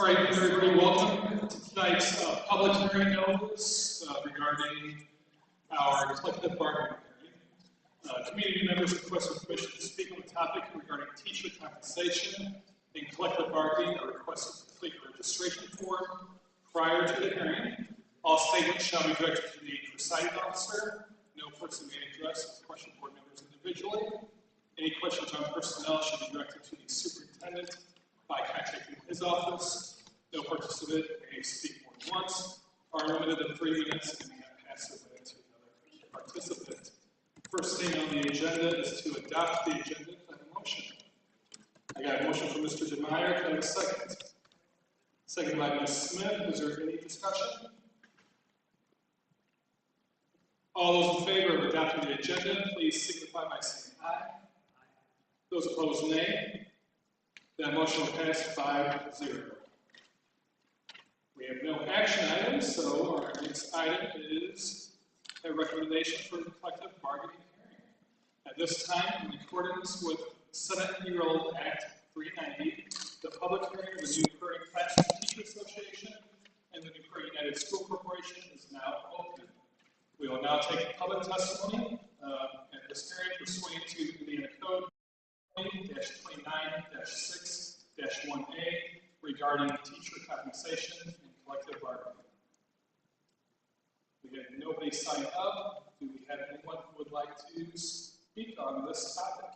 All right, everybody, welcome to tonight's public hearing notice regarding our collective bargaining hearing. Community members requested permission to speak on the topic regarding teacher compensation and collective bargaining are requested to complete a registration form prior to the hearing. All statements shall be directed to the presiding officer. No person may address or question board members individually. Any questions on personnel should be directed to the superintendent by contacting his office. No participant may speak more than once, are limited to 3 minutes, and may not pass the way to another participant. First thing on the agenda is to adopt the agenda. Can I have a motion? I got a motion from Mr. DeMeyer. Can I have a second? Second by Ms. Smith. Is there any discussion? All those in favor of adopting the agenda, please signify by saying aye. Those opposed, nay. That motion will pass 5-0. We have no action items, so our next item is a recommendation for the collective bargaining hearing. At this time, in accordance with Senate Enrolled Act 390, the public hearing of the New Prairie Classroom Teacher Association and the New Prairie United School Corporation is now open. We will now take public testimony at this hearing pursuant to Indiana Code 20-29-6-1A regarding teacher compensation and collective bargaining. We have nobody signed up. Do we have anyone who would like to speak on this topic?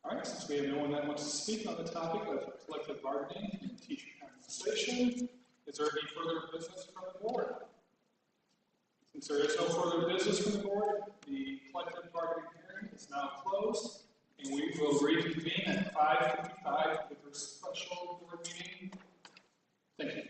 All right, since we have no one that wants to speak on the topic of collective bargaining and teacher compensation, is there any further business from the board? Since there is no further business from the board, the collective bargaining hearing is now closed, and we will reconvene at 5:55 with our special board meeting. Thank you.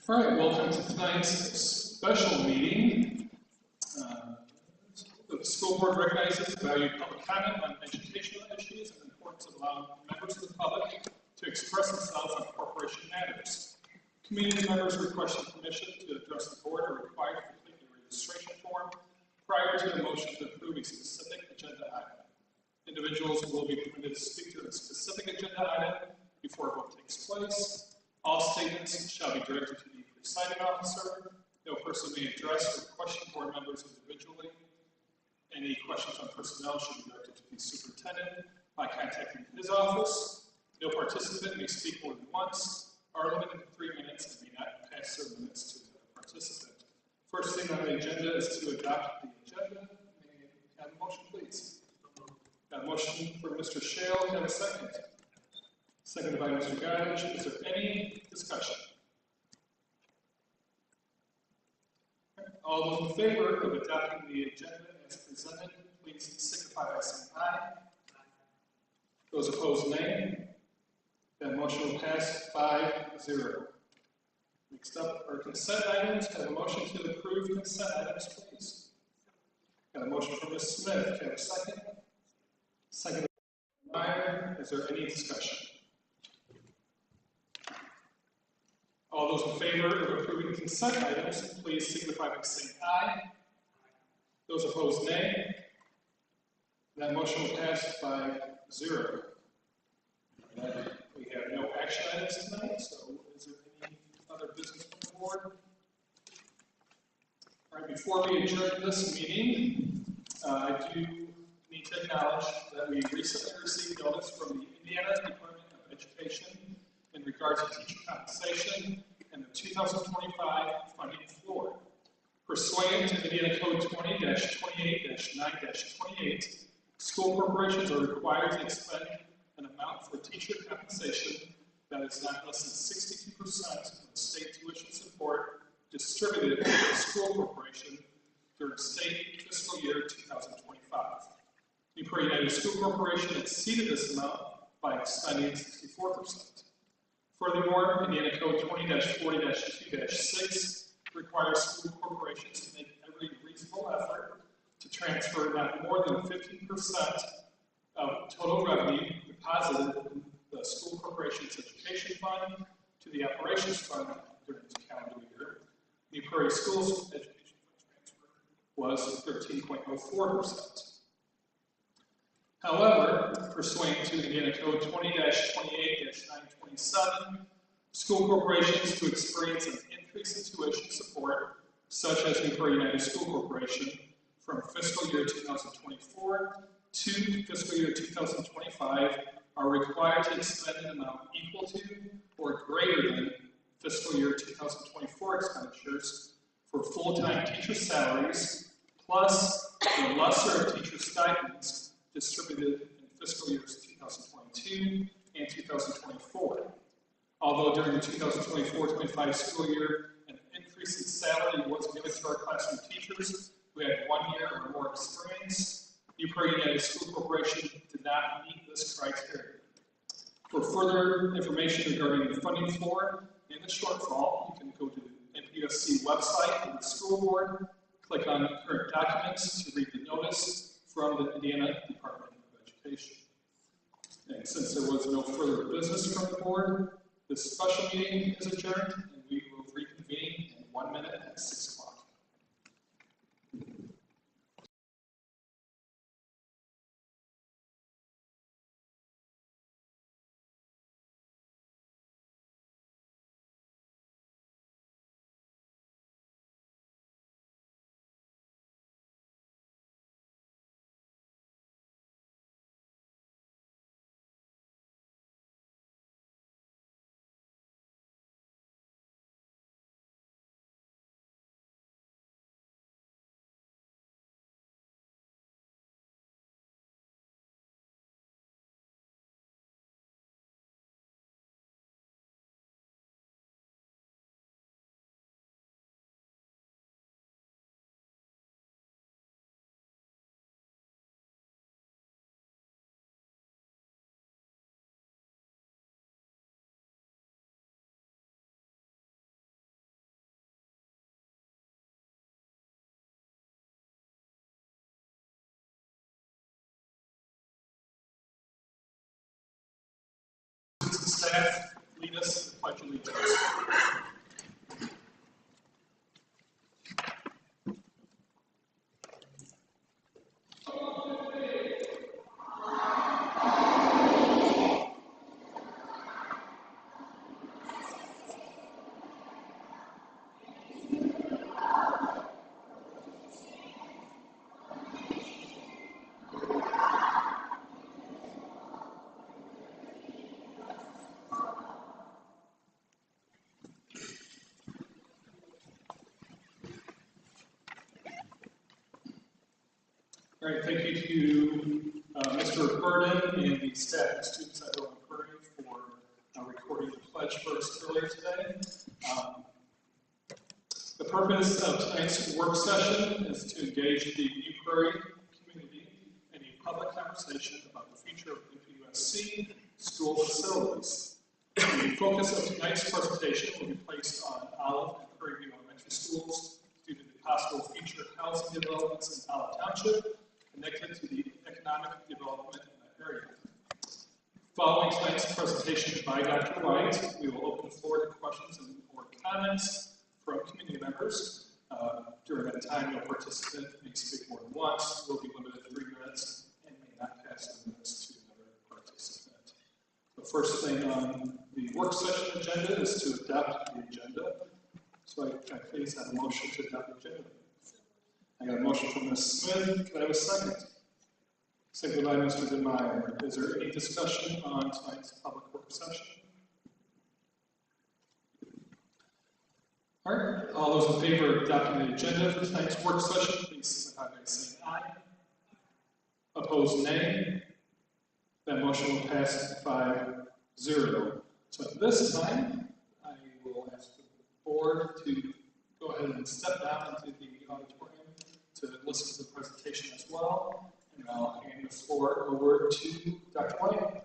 All right, welcome to tonight's special meeting. The school board recognizes the value of public comment on educational issues and the importance of allowing members of the public to express themselves on corporation matters. Community members requesting permission to address the board are required to complete a registration form prior to the motion to approve a specific agenda item. Individuals will be permitted to speak to a specific agenda item before a vote takes place. All statements shall be directed to the presiding officer. No person may address or question board members individually. Any questions on personnel should be directed to the superintendent by contacting his office. No participant may speak more than once, are limited to 3 minutes, and may not pass their minutes to the participant. First thing on the agenda is to adopt the agenda. May I have a motion, please? Got a motion for Mr. Shale. Have a second. Seconded by Mr. Godich. Is there any discussion? All those in favor of adopting the agenda as presented, please signify by saying aye. Those opposed, nay. That motion will pass 5-0. Next up are consent items. Have a motion to approve consent items, please. Got a motion from Ms. Smith. Have a second. Second by Meyer. Is there any discussion? All those in favor of approving consent items, please signify by saying aye. Those opposed, nay. That motion will pass 5-0. We have no action items tonight, so is there any other business from the board? All right, before we adjourn this meeting, I do need to acknowledge that we recently received notice from the Indiana Department of Education in regards to teacher compensation and the 2025 funding floor. Pursuant to Indiana Code 20-28-9-28, school corporations are required to expend an amount for teacher compensation that is not less than 62% of the state tuition support distributed to the school corporation during state fiscal year 2025. Newport United School Corporation exceeded this amount by expending 64%. Furthermore, Indiana Code 20-40-2-6 requires school corporations to make every reasonable effort to transfer not more than 15% of total revenue deposited in the school corporation's education fund to the operations fund during the calendar year. New Prairie Schools education fund transfer was 13.04%. However, pursuant to Indiana Code 20-28-927, school corporations to experience an increase in tuition support, such as New Prairie United School Corporation, from fiscal year 2024 to fiscal year 2025 are required to expend an amount equal to or greater than fiscal year 2024 expenditures for full-time teacher salaries, plus the lesser of teacher stipends distributed in fiscal years 2022 and 2024. Although during the 2024-25 school year, an increase in salary was given to our classroom teachers who had 1 year or more experience, New Prairie United School Corporation did not meet this criteria. For further information regarding the funding floor and the shortfall, you can go to the NPUSC website of the school board, click on current documents to read the notice from the Indiana Department of Education. And since there was no further business from the board, this special meeting is adjourned, and we will reconvene in 1 minute at 6 o'clock. Staff, lead us in the Pledge of Allegiance. All right, thank you to Mr. Burden and the staff and students at Owen Prairie for recording the pledge for us earlier today. The purpose of tonight's work session is to engage the New Prairie community in a public conversation about the future of NPUSC school facilities. The focus of tonight's presentation will be placed on Olive and Prairie View Elementary Schools due to the possible future housing developments in Olive Township connected to the economic development in that area. Following tonight's presentation by Dr. White, we will open the floor to questions and or comments from community members. During that time, no participant may speak more than once, will be limited to 3 minutes, and may not pass the minutes to another participant. The first thing on the work session agenda is to adopt the agenda. So I please have a motion to adopt the agenda. I got a motion from Ms. Smith. Can I have a second? Seconded by Mr. DeMeyer. Is there any discussion on tonight's public work session? All right. All those in favor of adopting the agenda for tonight's work session, please signify by saying aye. Opposed, nay. That motion will pass 5-0. So at this time, I will ask the board to go ahead and step down into the auditorium to listen to the presentation as well. And I'll hand the floor over to Dr. White.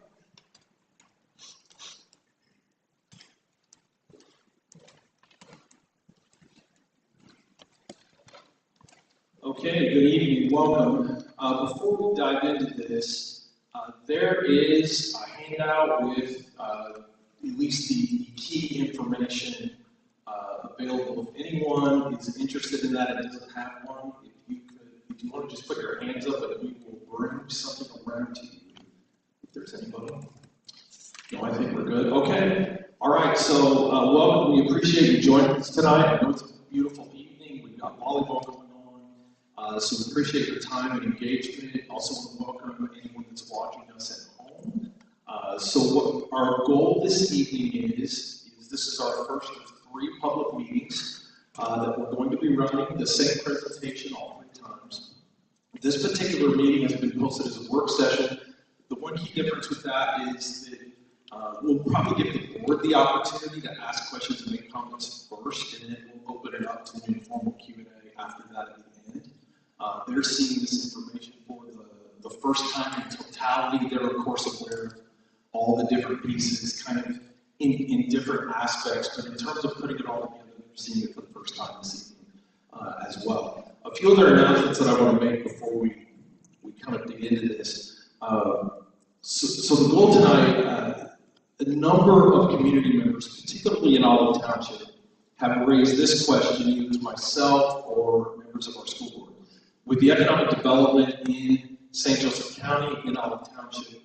Okay, good evening, welcome. Before we dive into this, there is a handout with at least the key information available. If anyone is interested in that and doesn't have one, if you want to just put your hands up and we will bring something around to you. If there's anybody. No, I think we're good. Okay. All right, so welcome. We appreciate you joining us tonight. I know it's a beautiful evening. We've got volleyball going on. So we appreciate your time and engagement. Also want to welcome anyone that's watching us at home. So what our goal this evening is this is our first of 3 public meetings that we're going to be running the same presentation all 3 times. This particular meeting has been posted as a work session. The one key difference with that is that we'll probably give the board the opportunity to ask questions and make comments first, and then we'll open it up to an informal Q&A after that at the end. They're seeing this information for the first time in totality. They're, of course, aware of all the different pieces, kind of in different aspects, but in terms of putting it all together, they're seeing it for the first time this evening as well. A few other announcements that I want to make before we kind of dig into this. So the goal tonight, a number of community members, particularly in Olive Township, have raised this question either to myself or members of our school board. With the economic development in St. Joseph County, in Olive Township,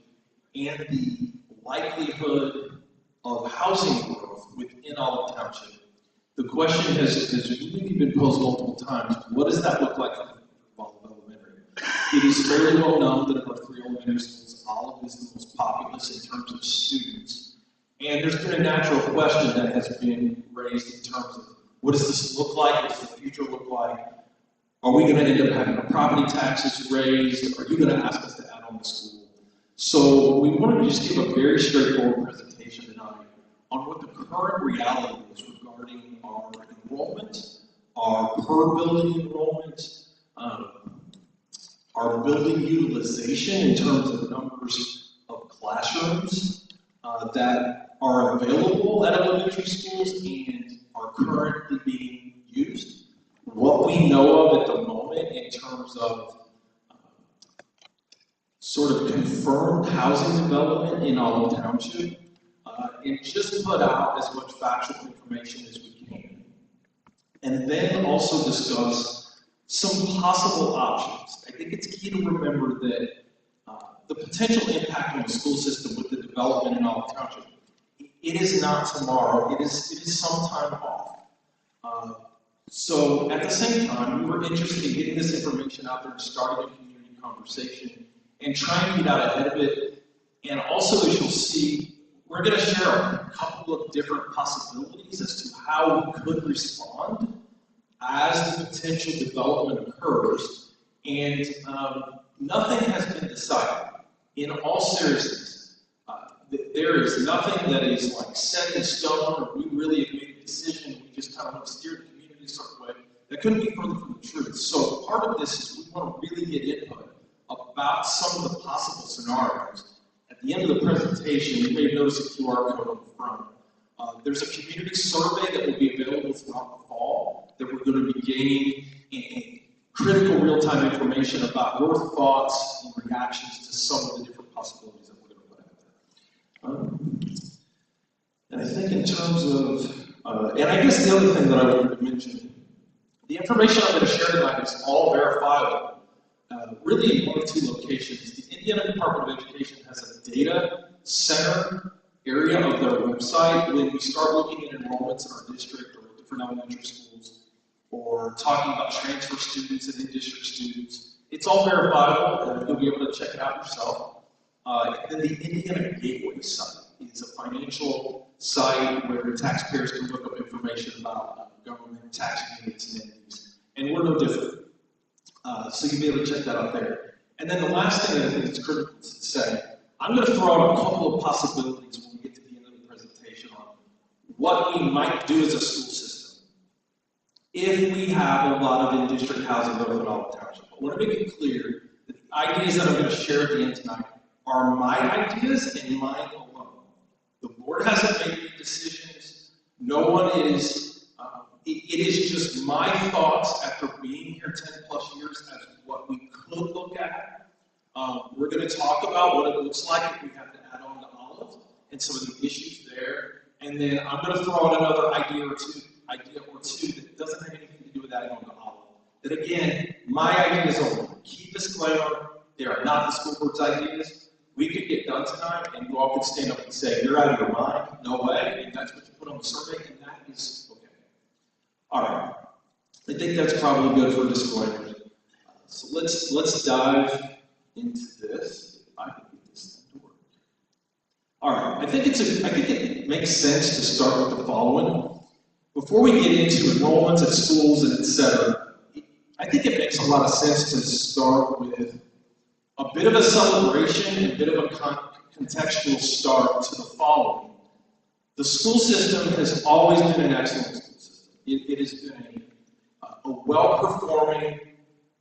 and the likelihood of housing growth within Olive Township, the question has really been posed multiple times. What does that look like for Olive Elementary? It is fairly well known that of our 3 elementary schools, Olive is the most populous in terms of students. And there's been a natural question that has been raised in terms of what does this look like? What does the future look like? Are we going to end up having our property taxes raised? Are you going to ask us to add on the school? So we wanted to just give a very straightforward presentation tonight on what the current reality is regarding our enrollment, our per building enrollment, our building utilization in terms of numbers of classrooms that are available at elementary schools and are currently being used. What we know of at the moment in terms of sort of confirmed housing development in Olive Township, and just put out as much factual information as we can. And then also discuss some possible options. I think it's key to remember that the potential impact on the school system with the development in Olive Township, it is not tomorrow, it is sometime off. So at the same time, we were interested in getting this information out there and starting a community conversation and trying to get out ahead of it. And also, as you'll see, we're going to share a couple of different possibilities as to how we could respond as the potential development occurs. And nothing has been decided. In all seriousness, there is nothing that is like set in stone, or we really have made a decision, we just kind of want to steer the community a certain way. That couldn't be further from the truth. So part of this is we want to really get input about some of the possible scenarios. At the end of the presentation, you may have noticed a QR code on the front. There's a community survey that will be available throughout the fall that we're going to be gaining in critical real-time information about your thoughts and reactions to some of the different possibilities that we're going to put out there. And I think in terms of, and I guess the other thing that I wanted to mention, the information I'm going to share tonight is all verifiable. Really in one of two locations. The Indiana Department of Education has a data center area of their website. When we start looking at enrollments in our district or different elementary schools, or talking about transfer students and in-district students, it's all verifiable, and you'll be able to check it out yourself. And then the Indiana Gateway site is a financial site where taxpayers can look up information about government tax units and entities. And we're no different. So you'll be able to check that out there. And then the last thing that I think is critical to say, I'm going to throw out a couple of possibilities when we get to the end of the presentation on what we might do as a school system if we have a lot of in-district housing growth in all Township. I want to make it clear that the ideas that I'm going to share at the end tonight are my ideas and mine alone. The board hasn't made any decisions. No one is. It is just my thoughts after being here 10 plus years as what we could look at. We're going to talk about what it looks like if we have to add on to Olive and some of the issues there. And then I'm going to throw out another idea or two that doesn't have anything to do with adding on to Olive. That again, my ideas are key disclaimer, they are not the school board's ideas. We could get done tonight and you all could stand up and say, you're out of your mind, no way, and that's what you put on the survey, and that is okay. All right, I think that's probably good for disclaimers. So let's dive into this. If I can get this thing to work. All right, I think it makes sense to start with the following. Before we get into enrollments at schools and etc., I think it makes a lot of sense to start with a bit of a celebration and a bit of a contextual start to the following. The school system has always been an excellent school system. It has been a well-performing,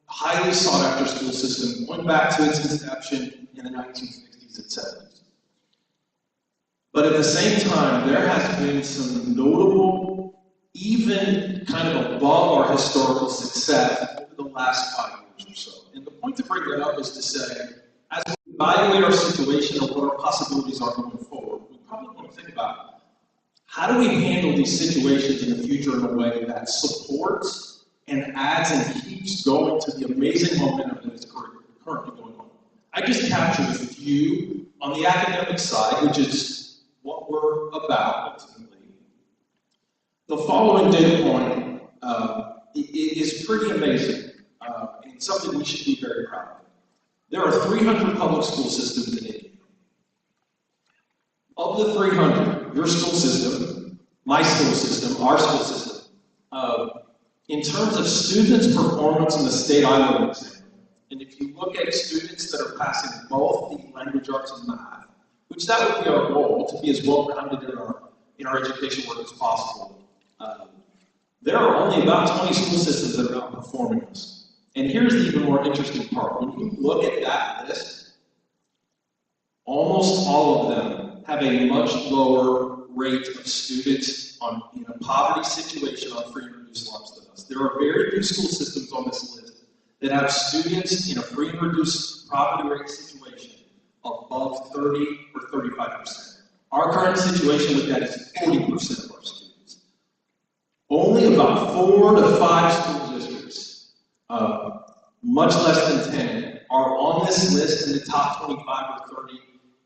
highly sought-after school system going back to its inception in the 1960s and 70s. But at the same time, there has been some notable, even kind of above our historical success over the last 5 years or so. And the point to bring that up is to say, as we evaluate our situation and what our possibilities are going forward, we probably want to think about how do we handle these situations in the future in a way that supports and adds and keeps going to the amazing momentum that is currently going on. I just captured a few on the academic side, which is what we're about ultimately. The following data point is pretty amazing and something we should be very proud of. There are 300 public school systems in India. Of the 300, your school system, my school system, our school system, in terms of students' performance in the state I-level exam, and if you look at students that are passing both the language arts and math, which that would be our goal, to be as well-rounded in our education work as possible, there are only about 20 school systems that are outperforming us. And here's the even more interesting part. When you look at that list, almost all of them have a much lower rate of students in a poverty situation on free and reduced lunch than us. There are very few school systems on this list that have students in a free and reduced poverty rate situation above 30 or 35%. Our current situation with that is 40% of our students. Only about 4 to 5 school districts, much less than 10, are on this list in the top 25 or 30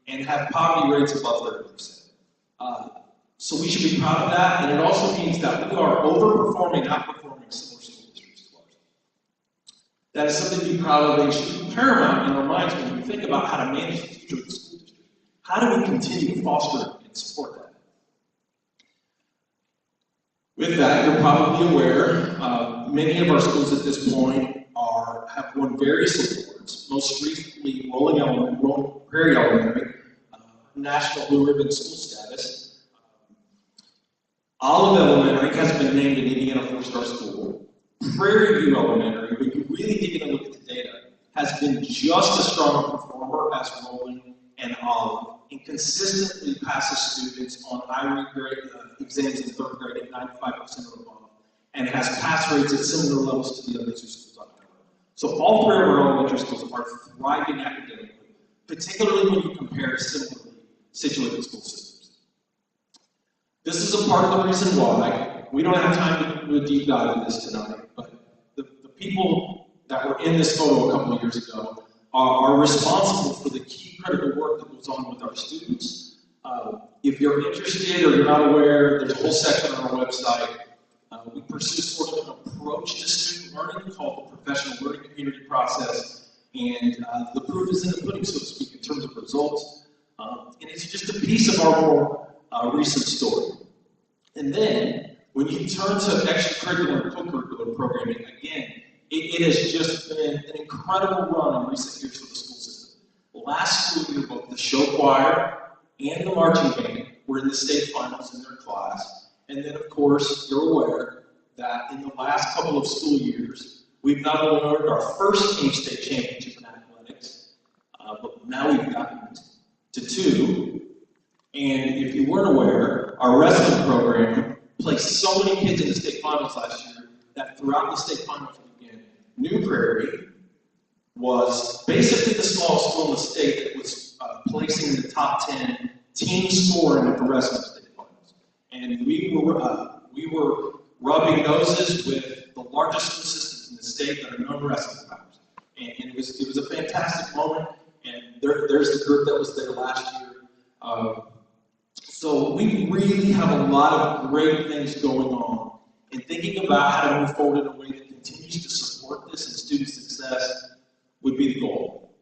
and have poverty rates above 30%. So we should be proud of that, and it also means that we are overperforming, outperforming similar school districts as well. That is something to be proud of, and should be paramount in our minds when we think about how to manage the future of the school district. How do we continue to foster and support that? With that, you're probably aware, many of our schools at this point have won various awards groups, most recently Rolling Prairie Elementary, National Blue Ribbon School Status. Olive Elementary has been named an Indiana 4-star school. Prairie View Elementary, when you really dig in and look at the data, has been just as strong a performer as Rolling and Olive, and consistently passes students on IRE grade exams in 3rd grade at 95% or above, and has pass rates at similar levels to the other 2 schools on the network. So all 3 of our elementary schools are thriving academically, particularly when you compare similarly situated school systems. This is a part of the reason why we don't have time to do a deep dive in this tonight, but the people that were in this photo a couple of years ago are responsible for the key critical work that goes on with our students. If you're interested or you're not aware, there's a whole section on our website. We pursue sort of an approach to student learning called the professional learning community process, and the proof is in the pudding, so to speak, in terms of results. And it's just a piece of our more recent story. And then, when you turn to extracurricular and co-curricular programming, again, it has just been an incredible run in recent years for the school system. Last school year, both the show choir and the marching band were in the state finals in their class. And then, of course, you're aware that in the last couple of school years, we've not only earned our first team state championship in athletics, but now we've gotten to 2. And if you weren't aware, our wrestling program placed so many kids in the state finals last year that throughout the state finals weekend, New Prairie was basically the smallest school in the state that was placing in the top 10 team scoring at the wrestling state finals. And we were rubbing noses with the largest school systems in the state that are known wrestling powers. And it was a fantastic moment, and there's the group that was there last year. So we really have a lot of great things going on, and thinking about how to move forward in a way that continues to support this and student success would be the goal.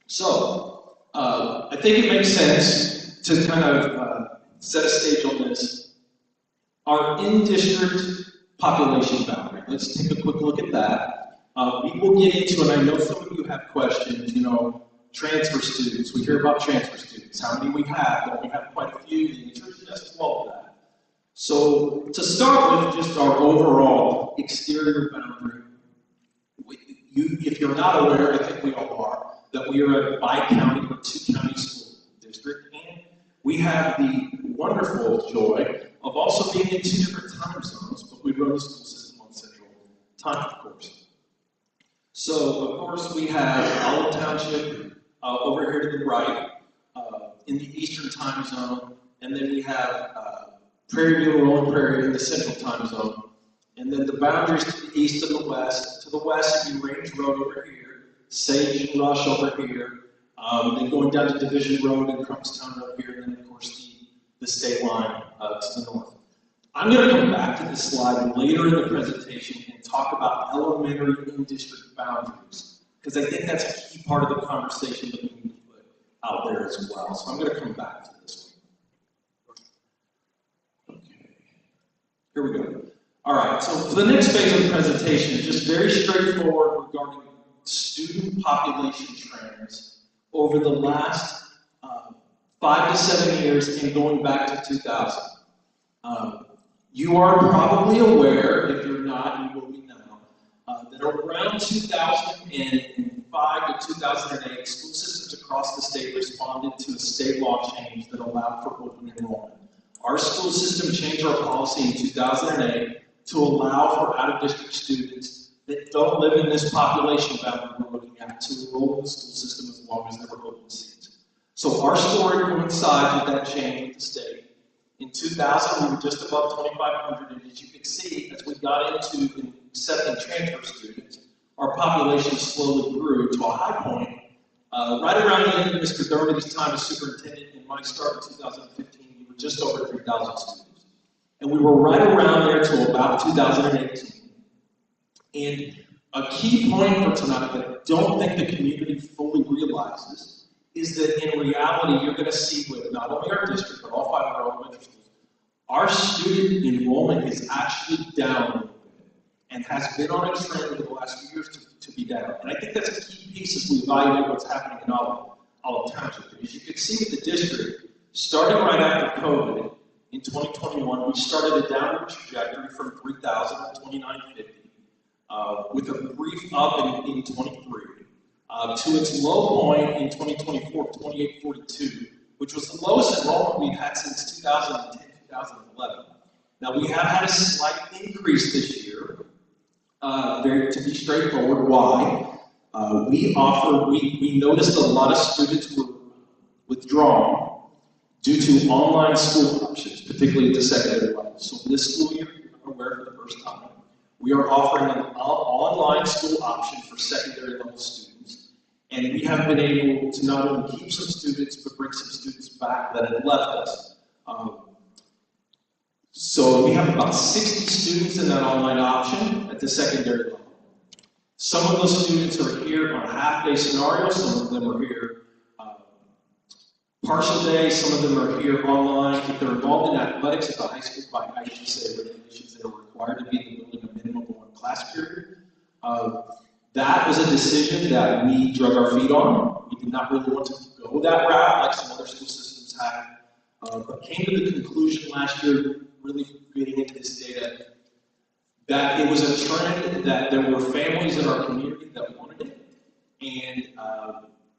So I think it makes sense to kind of set a stage on this. Our in-district population boundary, let's take a quick look at that. We will get into, and I know some of you have questions, transfer students. We hear about transfer students. How many we have? Well, we have quite a few. The answer is yes to all of that. So to start with just our overall exterior boundary, if you're not aware, I think we all are, that we are a bi-county or 2-county school district, and we have the wonderful joy of also being in 2 different time zones, but we run the school system on Central Time, of course. So, of course, we have Olive Township over here to the right, in the Eastern Time Zone, and then we have Prairie View, Rolling Prairie in the Central Time Zone, and then the boundaries to the east and the west. To the west, you Range Road over here, Sage and Rush over here, then going down to Division Road and Crumpstown over here, and then, of course, the state line to the north. I'm going to come back to this slide later in the presentation and talk about elementary in-district boundaries, because I think that's a key part of the conversation that we need to put out there as well. So I'm going to come back to this one. Okay. Here we go. All right, so for the next phase of the presentation is just very straightforward regarding student population trends over the last 5 to 7 years and going back to 2000. You are probably aware, if you're not, you will be now, that around 2005 to 2008, school systems across the state responded to a state law change that allowed for open enrollment. Our school system changed our policy in 2008 to allow for out-of-district students that don't live in this population boundary we're looking at to enroll in the school system as long as there were open seats. So our story coincides with that change with the state. In 2000, we were just above 2,500, and as you can see, as we got into accepting transfer students, our population slowly grew to a high point. Right around the end of Mr. Doherty's time as superintendent and my start in 2015, we were just over 3,000 students. And we were right around there till about 2018. And a key point for tonight that I don't think the community fully realizes is that in reality, you're going to see with not only our district, but all 5 of our elementary schools, our student enrollment is actually down a little bit and has been on a trend over the last few years to be down. And I think that's a key piece as we evaluate what's happening in Olive Township. As you can see with the district, starting right after COVID, in 2021, we started a downward trajectory from 3,000 to 2,950, with a brief up in 23, to its low point in 2024, 2,842, which was the lowest enrollment we've had since 2010, 2011. Now, we have had a slight increase this year. To be straightforward, why? We noticed a lot of students were withdrawn due to online school options, particularly at the secondary level. So this school year, I'm aware for the first time, we are offering an online school option for secondary level students. And we have been able to not only keep some students, but bring some students back that had left us. So we have about 60 students in that online option at the secondary level. Some of those students are here on a half-day scenario, some of them are here partial day, some of them are here online. If they're involved in athletics at the high school by IGSA regulations, they are required to be in the building a minimum of 1 class period. That was a decision that we drug our feet on. We did not really want to go that route like some other school systems have, but came to the conclusion last year, really getting into this data, that it was a trend that there were families in our community that wanted it, and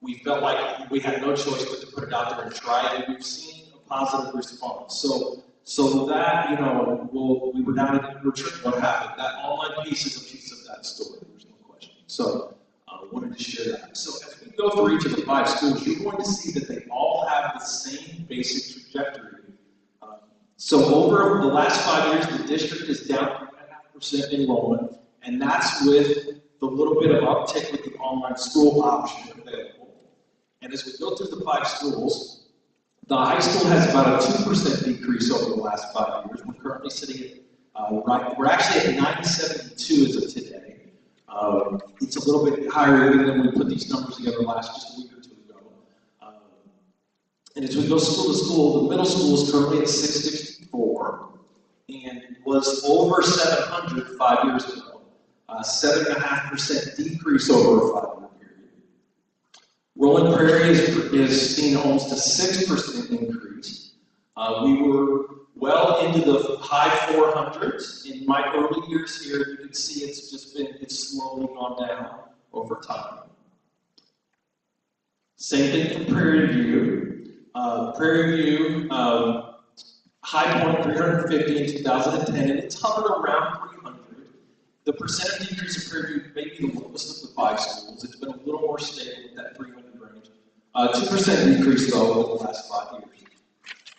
we felt like we had no choice but to put it out there and try it, and we've seen a positive response. So that, we were down at the retreat, what happened? That online piece is a piece of that story, there's no question. So I wanted to share that. So as we go through each of the 5 schools, you're going to see that they all have the same basic trajectory. So over the last 5 years, the district is down 3.5% enrollment, and that's with the little bit of uptick with the online school option available. And as we go through the 5 schools, the high school has about a 2% decrease over the last 5 years. We're currently sitting at, we're actually at 972 as of today. It's a little bit higher even than when we put these numbers together just a week or 2 ago. And as we go school to school, the middle school is currently at 664 and was over 700 5 years ago. 7.5% decrease over a 5-year period. Rolling Prairie is seeing almost a 6% increase. We were well into the high 400s. In my early years here, you can see it's slowly gone down over time. Same thing for Prairie View. Prairie View, high point 350 in 2010, and it's hovered around 300. The percent decrease in Prairie View may be the lowest of the 5 schools. It's been a little more stable at that 300 range. 2% decrease though over the last 5 years.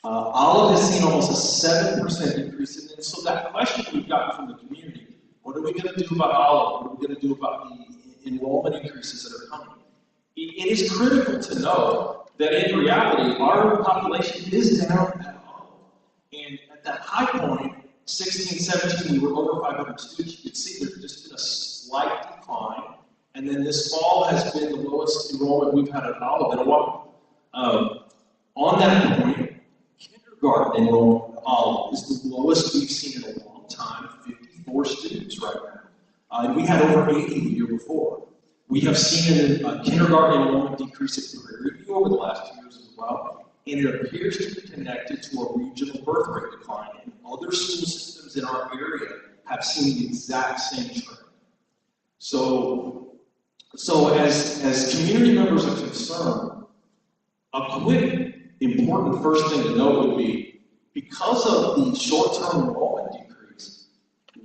Olive has seen almost a 7% increase, and so that question we've gotten from the community: what are we going to do about Olive? What are we going to do about the enrollment increases that are coming? It is critical to know that in reality, our population is down at Olive. And at that high point, 16, 17, we were over 500 students. You can see there's just been a slight decline. And then this fall has been the lowest enrollment we've had at Olive in a while. On that point, kindergarten enrollment at Olive is the lowest we've seen in a long time, 54 students right now. And we had over 80 the year before. We have seen a kindergarten enrollment decrease at Prairie View over the last 2 years as well, and it appears to be connected to a regional birth rate decline. And other school systems in our area have seen the exact same trend. So as community members are concerned, a quick, important first thing to note would be, because of the short-term enrollment decrease,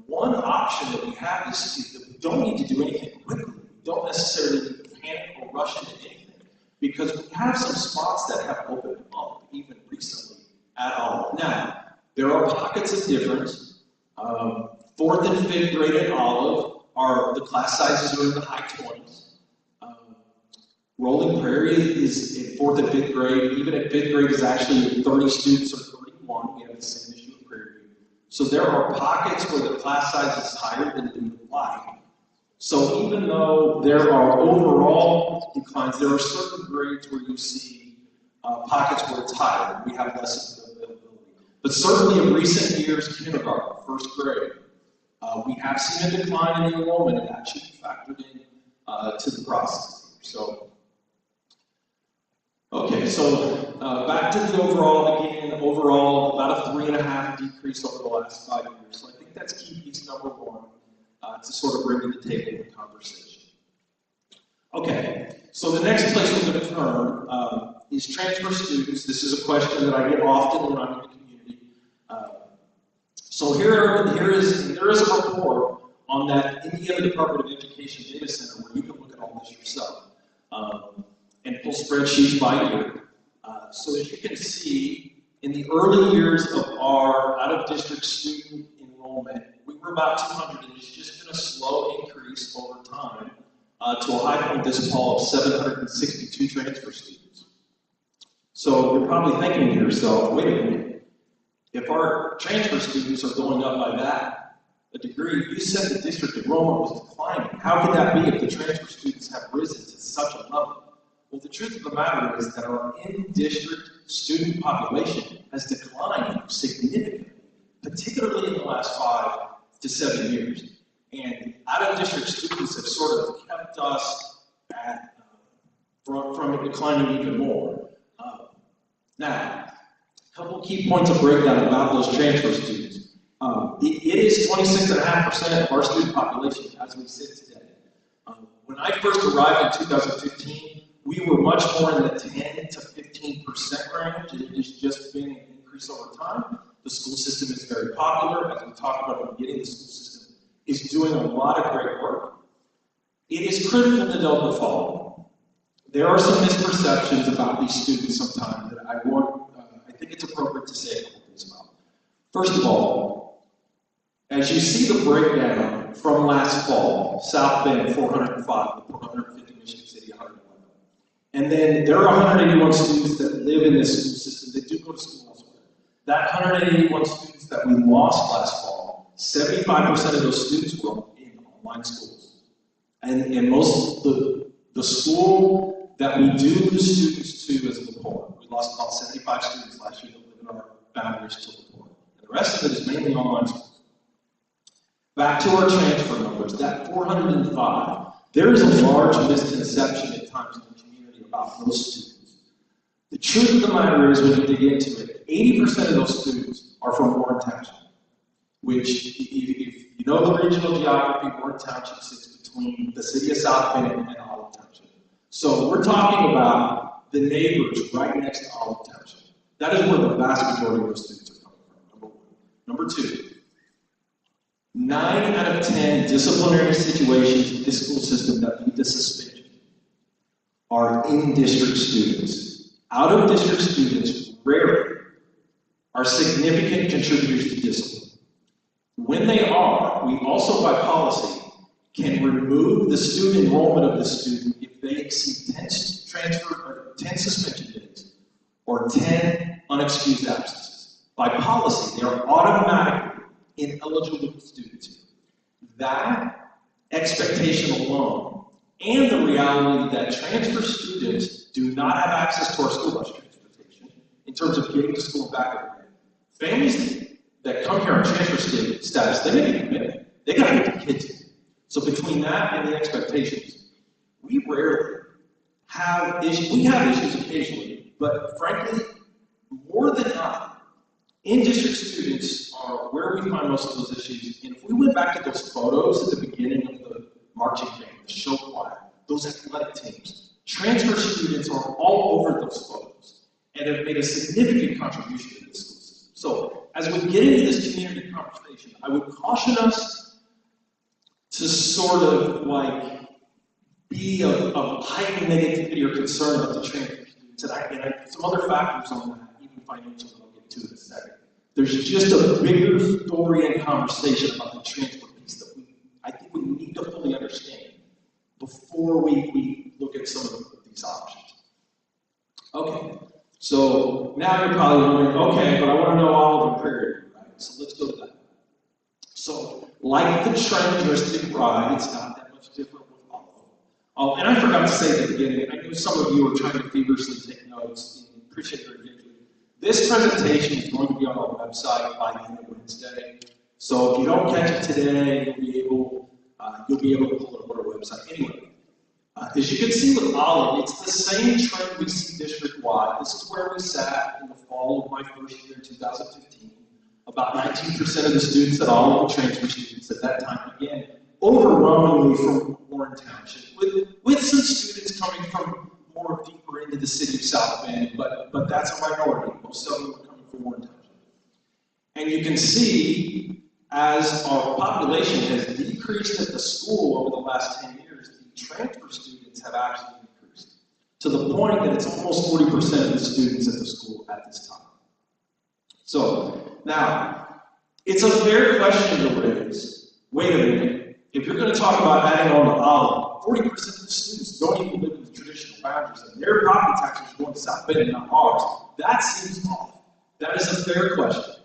one option that we have is that we don't need to do anything quickly. We don't necessarily need to panic or rush into anything, because we have some spots that have opened up even recently at Olive. Now, there are pockets of difference. 4th and 5th grade at Olive the class sizes are in the high 20s. Rolling Prairie is in 4th and 5th grade. Even at 5th grade is actually 30 students or 31. We have the same issue at Prairie View. So there are pockets where the class size is higher than we would like. So even though there are overall declines, there are certain grades where you see pockets where it's higher. We have less availability. But certainly in recent years, kindergarten, 1st grade, we have seen a decline in enrollment, and that should be factored in to the process. So, okay, so back to the overall again. Overall, about a 3.5 decrease over the last 5 years. So I think that's key piece number one to sort of bring to the table the conversation. Okay, so the next place we're going to turn is transfer students. This is a question that I get often when I'm in the community. So there is a report on that Indiana Department of Education data center where you can look at all this yourself and pull spreadsheets by year. So as you can see, in the early years of our out-of-district student enrollment, we were about 200, and it's just been a slow increase over time to a high point this fall of 762 transfer students. So you're probably thinking to yourself, wait a minute, if our transfer students are going up by that a degree, you said the district enrollment was declining. How could that be if the transfer students have risen to such a level? Well, the truth of the matter is that our in-district student population has declined significantly, particularly in the last 5 to 7 years. And out-of-district students have sort of kept us at, from it declining even more. Now, a couple key points of breakdown about those transfer students. It is 26.5% of our student population as we sit today. When I first arrived in 2015, we were much more in the 10 to 15% range, and it has just been an increase over time. The school system is very popular. As we talked about at the beginning, the school system is doing a lot of great work. It is critical to note the following. There are some misperceptions about these students sometimes that I think it's appropriate to say a couple things about. First of all, as you see the breakdown from last fall, South Bend 405, 150, Michigan City 111. And then there are 181 students that live in this school system that do go to school elsewhere. That 181 students that we lost last fall, 75% of those students were in online schools. And most of the school that we do lose students to is LaPorte. We lost about 75 students last year that live in our boundaries to LaPorte. And the rest of it is mainly online schools. Back to our transfer numbers, that 405, there is a large misconception at times in the community about those students. The truth of the matter is, when you dig into it, 80% of those students are from Warren Township, which, if you know the regional geography, Warren Township sits between the city of South Bend and Olive Township. So we're talking about the neighbors right next to Olive Township. That is where the vast majority of those students are coming from, number one. Number two, 9 out of 10 disciplinary situations in this school system that lead to suspension are in-district students. Out-of-district students rarely are significant contributors to discipline. When they are, we also, by policy, can remove the student enrollment of the student if they exceed 10 suspension days or 10 unexcused absences. By policy, they are automatically ineligible students. That expectation alone, and the reality that transfer students do not have access to our school bus transportation in terms of getting to school and back every day. Families that come here on transfer status, they make a commitment. They got to get the kids in. So between that and the expectations, we rarely have issues. We have issues occasionally, but frankly, more than not, in-district students are where we find most of those issues. And if we went back to those photos at the beginning of the marching band, the show choir, those athletic teams, transfer students are all over those photos and have made a significant contribution to this school system. So as we get into this community conversation, I would caution us to sort of like be of heightened negativity or concern about the transfer students. And some other factors on that, even financial, that I'll get to in a second. There's just a bigger story and conversation about the transfer piece that I think we need to fully understand before we look at some of these options. Okay, so now you're probably wondering, okay, but I want to know all of the Prairie, right? So let's go to that. So, like the trend-listed ride, it's not that much different with all of them. Oh, and I forgot to say at the beginning, I know some of you are trying to feverishly take notes, and appreciate your engagement. This presentation is going to be on our website by the end of Wednesday. So if you don't catch it today, you'll be able to pull it up on our website. Anyway, as you can see with Olive, it's the same trend we see district-wide. This is where we sat in the fall of my first year in 2015. About 19% of the students at Olive were transfer students at that time. Again, overwhelmingly from Warren Township, with some students coming from more deeper into the city of South Bend, but that's a minority. Most of them were coming from Warren Township. And you can see, as our population has decreased at the school over the last 10 years, the transfer students have actually decreased to the point that it's almost 40% of the students at the school at this time. So, now, it's a fair question to raise. Wait a minute, if you're going to talk about adding on to Olive, 40% of the students don't even live in the traditional boundaries, and their property taxes are going to South Bend and not ours. That seems off. That is a fair question.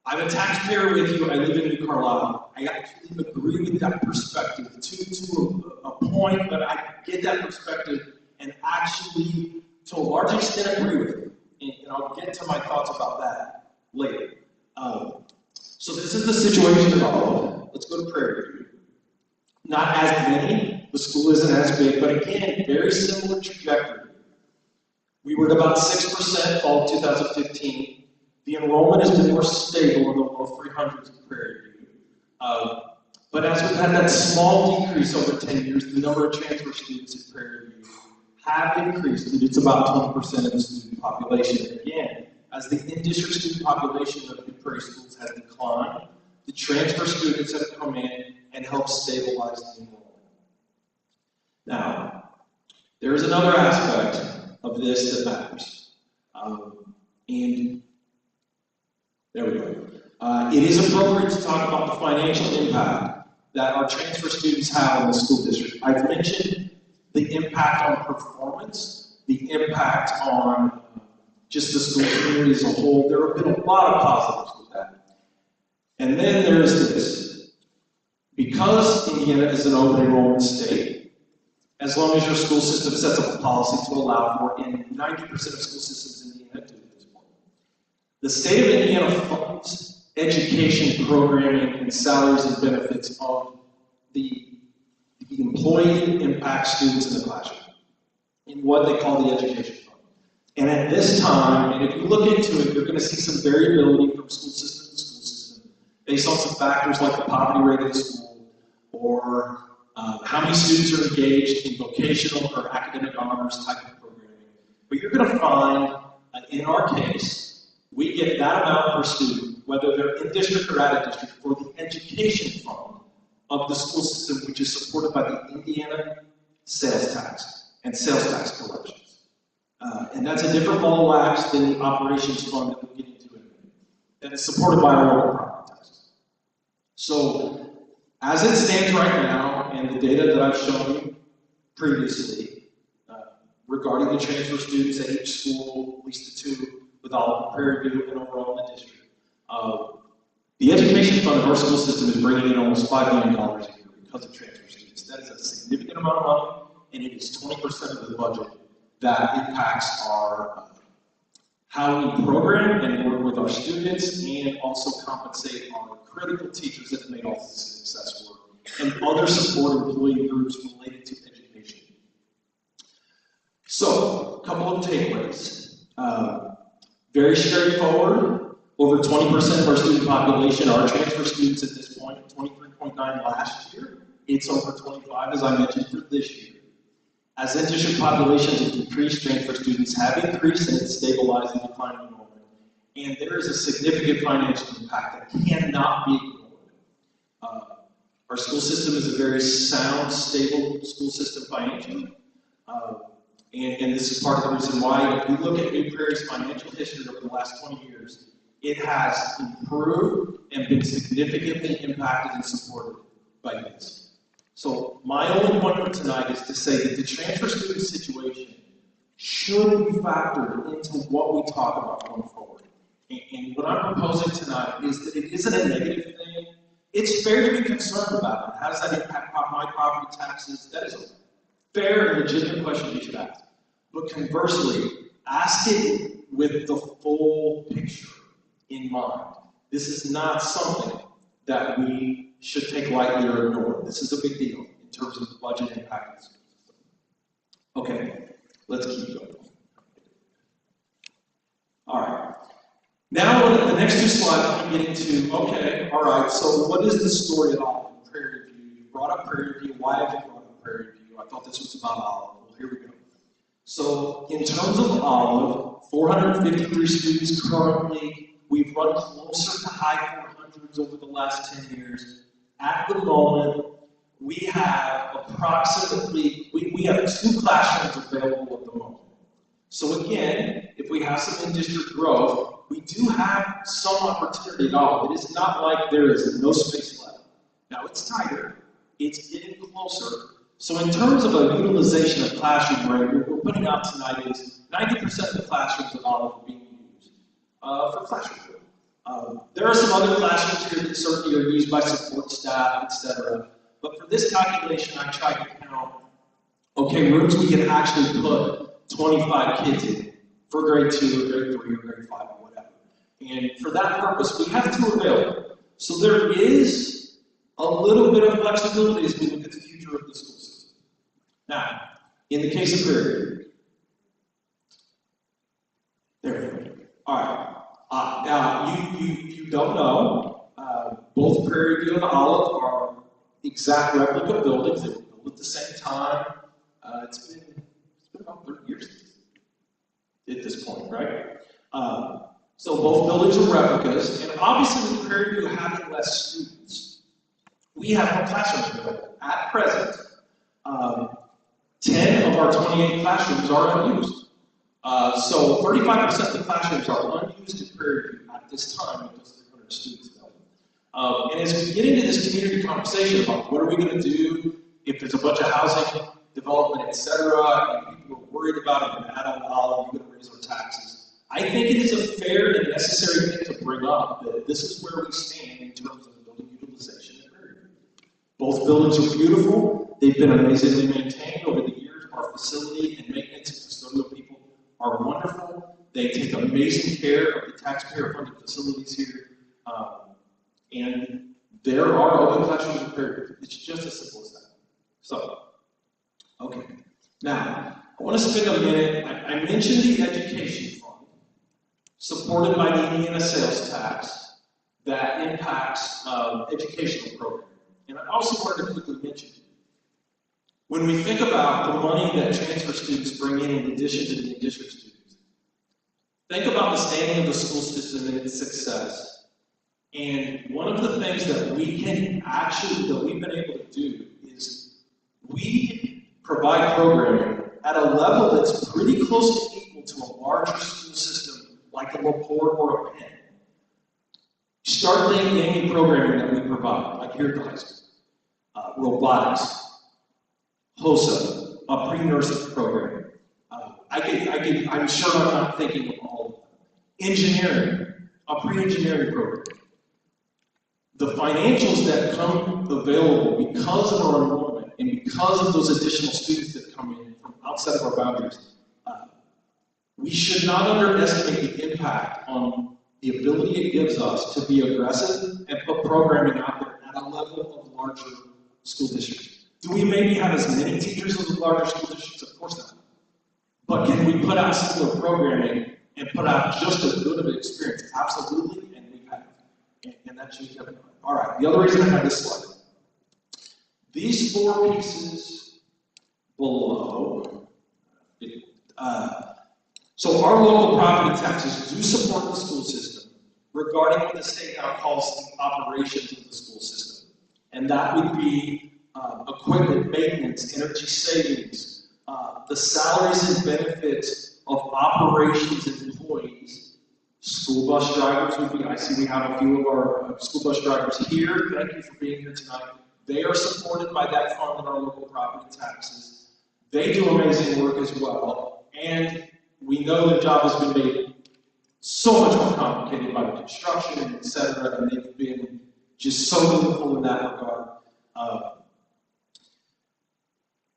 I'm a taxpayer with you, I live in New Carlisle. I actually agree with that perspective to a point, but I get that perspective and actually, to a large extent, agree with it. And I'll get to my thoughts about that later. So this is the situation at all. Let's go to Prairie View. Not as many, the school isn't as big, but again, very similar trajectory. We were at about 6% fall of 2015. The enrollment has been more stable in the low 300s in Prairie View. But as we've had that small decrease over 10 years, the number of transfer students in Prairie View have increased. It's about 20% of the student population. And again, as the in-district student population of the Prairie schools has declined, the transfer students have come in and helped stabilize the enrollment. Now, there is another aspect of this that matters. And there we go. It is appropriate to talk about the financial impact that our transfer students have on the school district. I've mentioned the impact on performance, the impact on just the school community as a whole. There have been a lot of positives with that. And then there's this. Because Indiana is an open enrollment state, as long as your school system sets up a policy to allow for, and 90% of school systems in Indiana do at this point, the state of Indiana funds education programming and salaries and benefits of the employee impact students in the classroom in what they call the education fund. And at this time, and if you look into it, you're going to see some variability from school system to school system based on some factors like the poverty rate of the school or how many students are engaged in vocational or academic honors type of programming. But you're going to find, in our case, we get that amount per student, whether they're in district or out of district, for the education fund of the school system, which is supported by the Indiana sales tax and sales tax collections. And that's a different ball of wax than the operations fund that we'll get into in a minute. And it's supported by our local property taxes. So, as it stands right now, and the data that I've shown you previously, regarding the transfer students at each school, at least the two, with all of Prairie View and overall in the district, the education fund of our school system is bringing in almost $5 million a year because of transfer students. That is a significant amount of money, and it is 20% of the budget that impacts our how we program and work with our students, and also compensate our critical teachers that have made all this success work, and other support employee groups related to education. So, a couple of takeaways. Very straightforward. Over 20% of our student population are transfer students at this point, 23.9 last year. It's over 25, as I mentioned, for this year. As in-district populations have decreased, transfer students have increased, and it's stabilizing declining enrollment. And there is a significant financial impact that cannot be ignored. Our school system is a very sound, stable school system financially. And this is part of the reason why, if you look at New Prairie's financial history over the last 20 years, it has improved and been significantly impacted and supported by this. So my only point for tonight is to say that the transfer student situation should be factored into what we talk about going forward. And what I'm proposing tonight is that it isn't a negative thing. It's fair to be concerned about it. How does that impact my property taxes? That is a fair and legitimate question you should ask. But conversely, ask it with the full picture in mind. This is not something that we should take lightly or ignore. This is a big deal in terms of the budget impact of the school system. Okay, let's keep going. All right. Now, the next two slides, I'm getting to, okay, all right, so what is the story of Olive and Prairie View? You brought up Prairie View. Why have you brought up Prairie View? I thought this was about Olive. Well, here we go. So, in terms of Olive, 453 students currently. We've run closer to high 400s over the last 10 years. At the moment, we have approximately, we have 2 classrooms available at the moment. So again, if we have some in-district growth, we do have some opportunity at all. It is not like there is no space left. Now it's tighter, it's getting closer. So in terms of a utilization of classroom rate, what we're putting out tonight is 90% of the classrooms at Olive are being used for classroom growth. There are some other classrooms here that certainly are used by support staff, etc. But for this calculation, I tried to count, okay, rooms we can actually put 25 kids in for grade 2 or grade 3 or grade 5 or whatever. And for that purpose, we have 2 available. So there is a little bit of flexibility as we look at the future of the school system. Now, in the case of Prairie View, there we go. All right. Now, you don't know, both Prairie View and Olive are exact replica buildings. They were built at the same time. It's been about 30 years at this point, right? So both buildings are replicas, and obviously with Prairie View having less students, we have more classrooms available. At present, 10 of our 28 classrooms are unused. So 35% of the classrooms are unused at Prairie View at this time with those 300 students available. And as we get into this community conversation about what are we going to do if there's a bunch of housing development, etc., and people are worried about it and add on Olive, we're going to raise our taxes. I think it is a fair and necessary thing to bring up that this is where we stand in terms of building utilization at Prairie View. Both buildings are beautiful. They've been amazingly maintained over the years. Our facility and maintenance and custodial people are wonderful. They take amazing care of the taxpayer-funded facilities here. And there are open classrooms at Prairie View. It's just as simple as that. So, okay. Now, I want to spend a minute. I mentioned the education fund, supported by the Indiana sales tax, that impacts educational programming. And I also wanted to quickly mention, when we think about the money that transfer students bring in addition to the in-district students, think about the standing of the school system and its success. And one of the things that we've been able to do is we provide programming at a level that's pretty close to equal to a larger school system like a LaPorte or a Penn. Start naming programming that we provide, like here at the high school. Robotics, HOSA, a pre-nursing program. I'm sure I'm not thinking of all of them. Engineering, a pre-engineering program. The financials that come available because of our enrollment and because of those additional students that come in from outside of our boundaries, we should not underestimate the impact on the ability it gives us to be aggressive and put programming out there at a level of larger school districts. Do we maybe have as many teachers as the larger school districts? Of course not. But can we put out similar programming and put out just as good of an experience? Absolutely, and we have. And that should be everyone. All right, the other reason I have this slide. These 4 pieces below, so our local property taxes do support the school system regarding what the state now calls the operations of the school system. And that would be equipment maintenance, energy savings, the salaries and benefits of operations employees. School bus drivers would be, I see we have a few of our school bus drivers here. Thank you for being here tonight. They are supported by that fund in our local property taxes. They do amazing work as well. And we know the job has been made so much more complicated by the construction, et cetera, and they've been just so meaningful in that regard.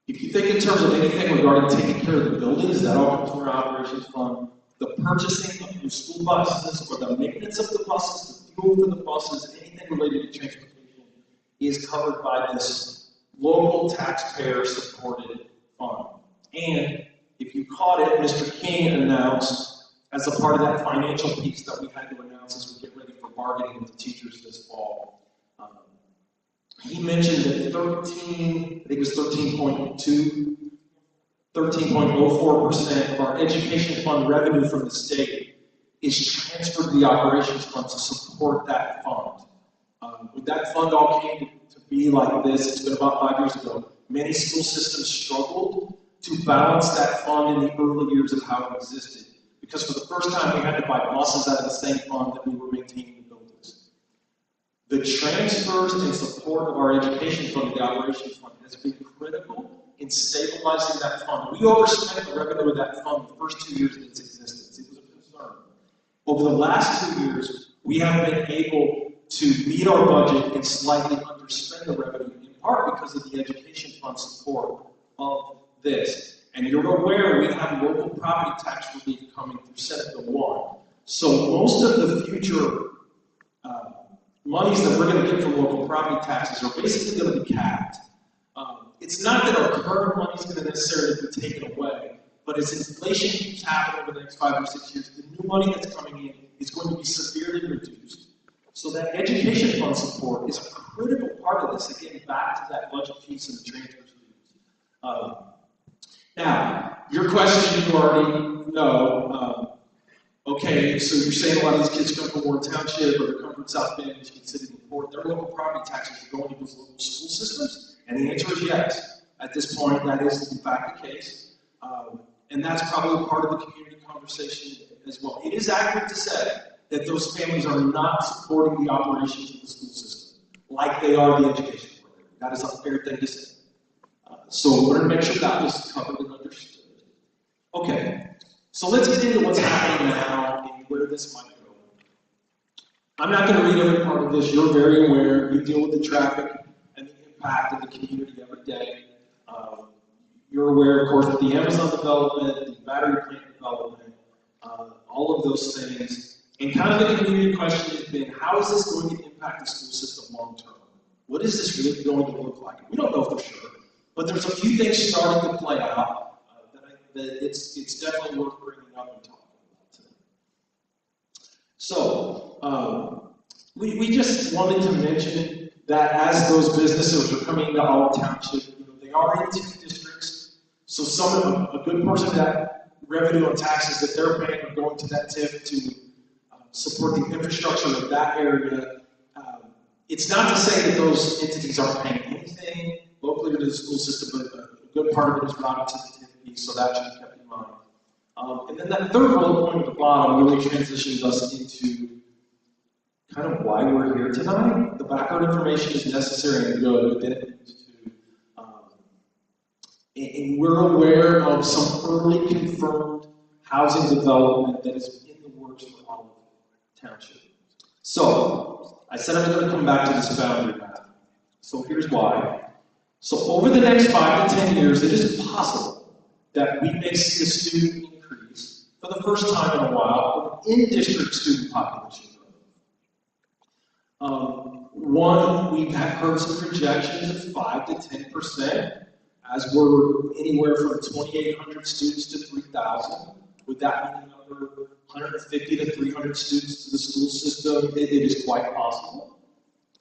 If you think in terms of anything regarding taking care of the buildings, that all comes from our operations fund. The purchasing of new school buses or the maintenance of the buses, the fuel for the buses, anything related to transportation is covered by this local taxpayer supported fund. And if you caught it, Mr. King announced, as a part of that financial piece that we had to announce as we get ready for bargaining with the teachers this fall, he mentioned that 13.04% of our education fund revenue from the state is transferred to the operations fund to support that fund. When that fund all came to be like this, it's been about 5 years ago, many school systems struggled to balance that fund in the early years of how it existed. Because for the first time, we had to buy buses out of the same fund that we were maintaining the buildings. The transfers and support of our education fund to the operations fund has been critical in stabilizing that fund. We overspent the revenue of that fund the first 2 years of its existence. It was a concern. Over the last 2 years, we have been able to meet our budget and slightly underspend the revenue, in part because of the education fund support of this. And you're aware we have local property tax relief coming through Senate Bill 1. So most of the future monies that we're going to get from local property taxes are basically going to be capped. It's not that our current money is going to necessarily be taken away, but as inflation keeps happening over the next 5 or 6 years, the new money that's coming in is going to be severely reduced. So that education fund support is a critical part of this, again, back to that budget piece and the transfer students. Now, your question you already know. Okay, so you're saying a lot of these kids come from Warren Township or they come from South Bend, Michigan City, Newport. Their local property taxes are going to those local school systems? And the answer is yes. At this point, that is in fact the case. And that's probably part of the community conversation as well. It is accurate to say that those families are not supporting the operations of the school system like they are the education program. That is a fair thing to say. So I wanted to make sure that was covered and understood. Okay, so let's get into what's happening now and where this might go. I'm not going to read every part of this. You're very aware. You deal with the traffic and the impact of the community every day. You're aware, of course, of the Amazon development, the battery plant development, all of those things. And kind of the community question has been, how is this going to impact the school system long term? What is this really going to look like? We don't know for sure, but there's a few things starting to play out that it's definitely worth bringing up and talking about today. So, we just wanted to mention that as those businesses are coming into Olive Township, they are in TIF districts, so a good portion of that revenue and taxes that they're paying are going to that TIF to support the infrastructure of that area. It's not to say that those entities aren't paying anything locally to the school system, but a good part of it is routed to the TIF piece, so that should be kept in mind. And then that third bullet point at the bottom really transitions us into kind of why we're here tonight. The background information is necessary and good, but then it needs to, and we're aware of some early confirmed housing development that is in the works for Olive Township. So, I said I was going to come back to this boundary map. So here's why. So over the next 5 to 10 years, it is possible that we may see a student increase for the first time in a while of in-district student population growth. We've heard some projections of 5 to 10%, as we're anywhere from 2,800 students to 3,000. Would that mean another 150 to 300 students to the school system? It is quite possible.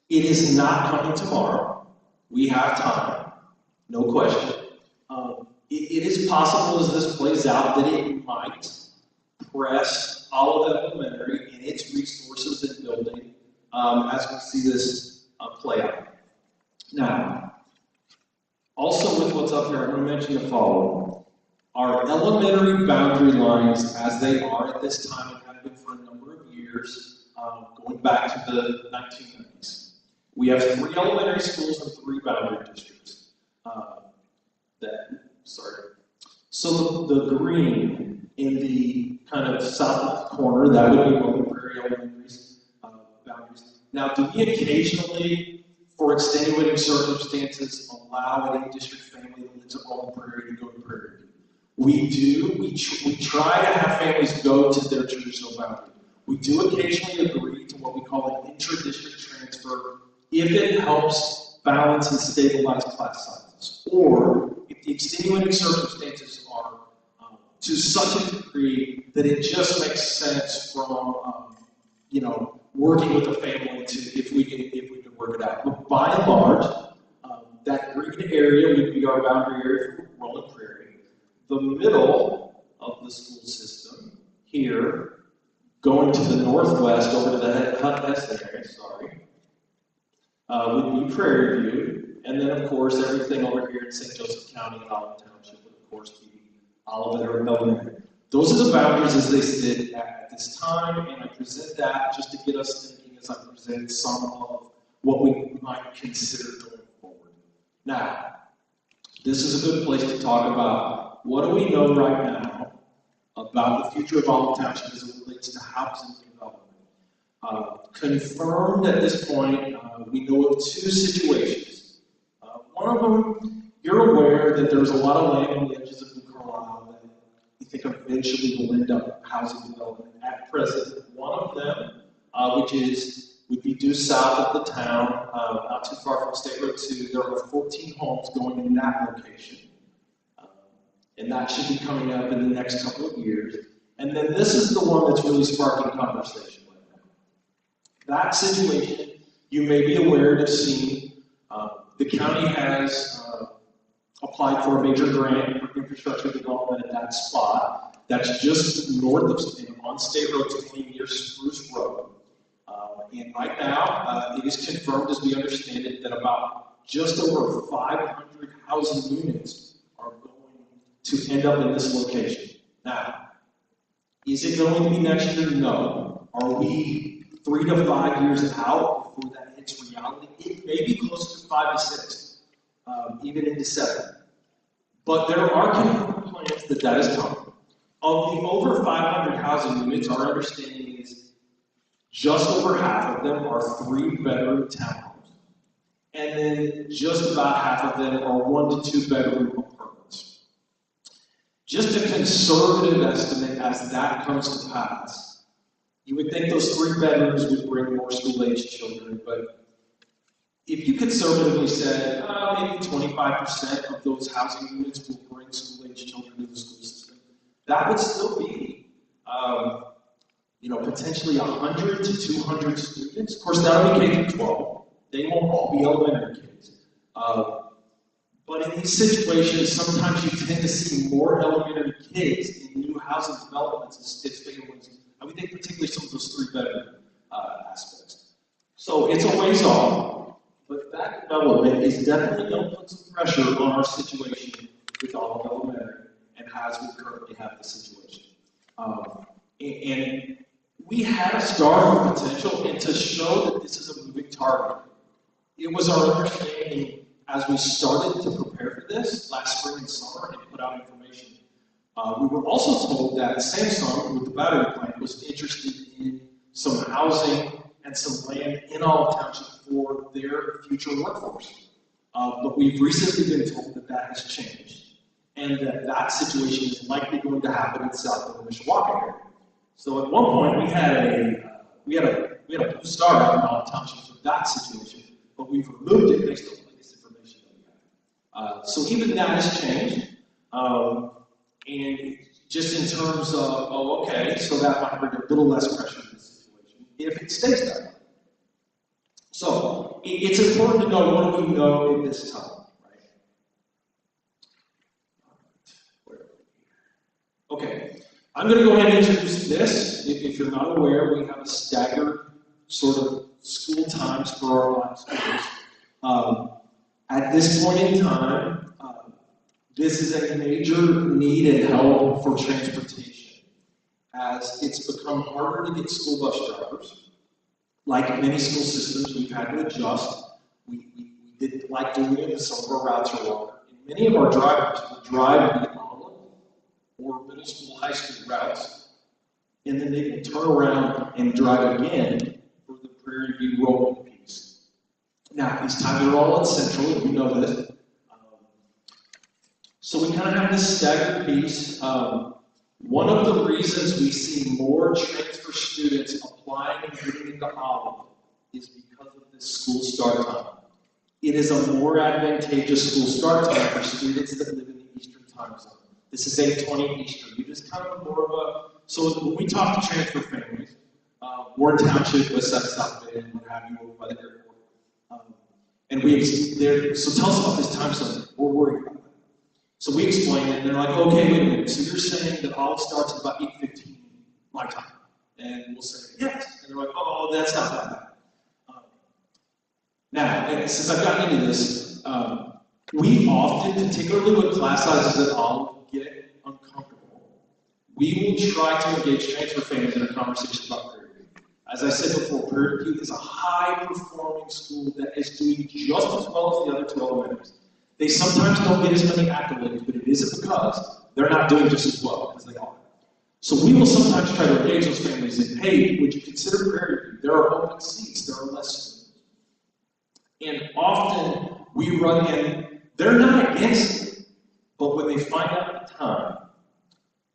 It is not coming tomorrow. We have time, no question. It is possible as this plays out that it might press Olive Elementary and its resources and building as we see this play out. Now, also with what's up here, I'm going to mention the following. Our elementary boundary lines, as they are at this time and have been for a number of years, going back to the 1990s. We have 3 elementary schools and 3 boundary districts. So the green in the kind of southwest corner, that would be Golden Prairie Elementary's boundaries. Now, do we occasionally, for extenuating circumstances, allow an in-district family that lives at Golden Prairie to go to Prairie View? We do. We try to have families go to their traditional boundary. We do occasionally agree to what we call an intra-district transfer if it helps balance and stabilize class sizes, or if the extenuating circumstances to such a degree that it just makes sense from, working with the family to if we can work it out. But by and large, that green area would be our boundary area for Rolling Prairie. The middle of the school system here, going to the northwest over to the Hudson area, would be Prairie View, and then of course everything over here in St. Joseph County and Olive Township would of course be Olivet or Elementary. Those are the boundaries as they sit at this time, and I present that just to get us thinking as I present some of what we might consider going forward. Now, this is a good place to talk about what do we know right now about the future of Olive Township as it relates to housing development. Confirmed at this point, we know of two situations. One of them, you're aware that there's a lot of land on the edges of New Carlisle that we think eventually will end up housing development. At present, one of them, would be due south of the town, not too far from State Road 2, there are 14 homes going in that location. And that should be coming up in the next couple of years. And then this is the one that's really sparking conversation right now. That situation, you may be aware and have seen, the county has applied for a major grant for infrastructure development at that spot. That's just north of, on State Road 20 near Spruce Road. And right now, it is confirmed, as we understand it, that about just over 500 housing units are going to end up in this location. Now, is it going to be next year? No. Are we 3 to 5 years out before that hits reality? It may be closer to 5 to 6, even into 7. But there are confirmed plans that is coming. Of the over 500 housing units, our understanding is just over half of them are 3-bedroom townhomes. And then just about half of them are 1 to 2 bedroom apartments. Just a conservative estimate as that comes to pass, you would think those 3 bedrooms would bring more school-age children, but if you conservatively said maybe 25% of those housing units will bring school-age children to the school system, that would still be potentially 100 to 200 students. Of course, that'll be K through 12. They won't all be elementary kids. But in these situations, sometimes you tend to see more elementary kids in new housing developments as families. I would think particularly some of those 3-bedroom aspects. So it's a ways off, but that development is definitely going to put some pressure on our situation with all of elementary and as we currently have the situation. And we had a star of potential, and to show that this is a moving target. It was our understanding as we started to prepare for this last spring and summer and put out information. We were also told that Samsung, with the battery plant, was interested in some housing and some land in Olive Township for their future workforce. But we've recently been told that that has changed, and that situation is likely going to happen in south of the Mishawaka area. So at one point we had a blue star out in Olive Township for that situation, but we've removed it based on the latest information that we have. So even that has changed, and just in terms of okay, so that might bring a little less pressure in this situation if it stays that way. So it's important to know what do we know in this time. Okay, I'm going to go ahead and introduce this. If you're not aware, we have a staggered sort of school times for our online schools. At this point in time, this is a major need and help for transportation, as it's become harder to get school bus drivers. Like many school systems, we've had to adjust. We didn't like doing it, some of our routes are longer. And many of our drivers would drive in the or middle school, high school routes, and then they can turn around and drive again for the Prairie View rolling piece. Now, these times are all at Central, you know this. So we kind of have this staggered piece. One of the reasons we see more transfer students applying and getting into Olive is because of this school start time. It is a more advantageous school start time for students that live in the Eastern time zone. This is 820 Eastern. It is kind of more of a, so when we talk to transfer families, Ward Township, West Side, South Bend, what have you, over by the airport, and so tell us about this time zone. We're worried about that. So we explain it, and they're like, okay, wait a minute. So you're saying that all starts at about 8:15 my time? And we'll say, yes. And they're like, oh, that's not that bad. Now, and since I've gotten into this, we often, particularly with class sizes that all get uncomfortable, we will try to engage transfer families in a conversation about Prairie View. As I said before, Prairie View is a high-performing school that is doing just as well as the other two elementaries. They sometimes don't get as many accolades, but it isn't because they're not doing just as well as they are. So we will sometimes try to engage those families in, hey, would you consider Prairie View? There are open seats, there are less students. And often we run in, they're not against it, but when they find out the time,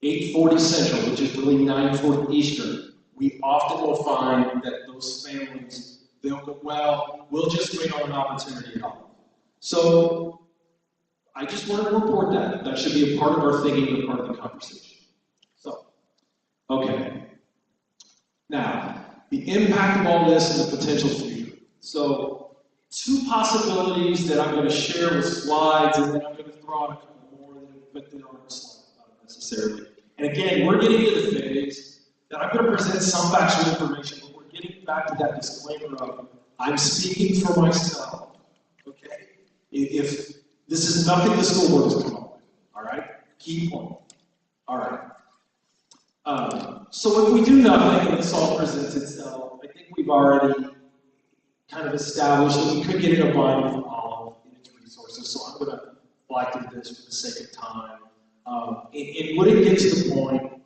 8:40 Central, which is really 9:40 Eastern, we often will find that those families, they'll go, well, we'll just wait on an opportunity at all. So I just want to report that. That should be a part of our thinking and a part of the conversation. So, okay. Now, the impact of all this and the potential future. So, two possibilities that I'm going to share with slides, and then I'm going to throw out a couple more that aren't slides, not necessarily. And again, we're getting to the phase that I'm going to present some factual information, but we're getting back to that disclaimer of I'm speaking for myself. Okay? If this is nothing the school board has come up with, all right? Key point. All right. So if we do nothing and this all presents itself, I think we've already kind of established that we could get in a bind with all of its resources. So I'm going to fly through this for the sake of time. And would it get to the point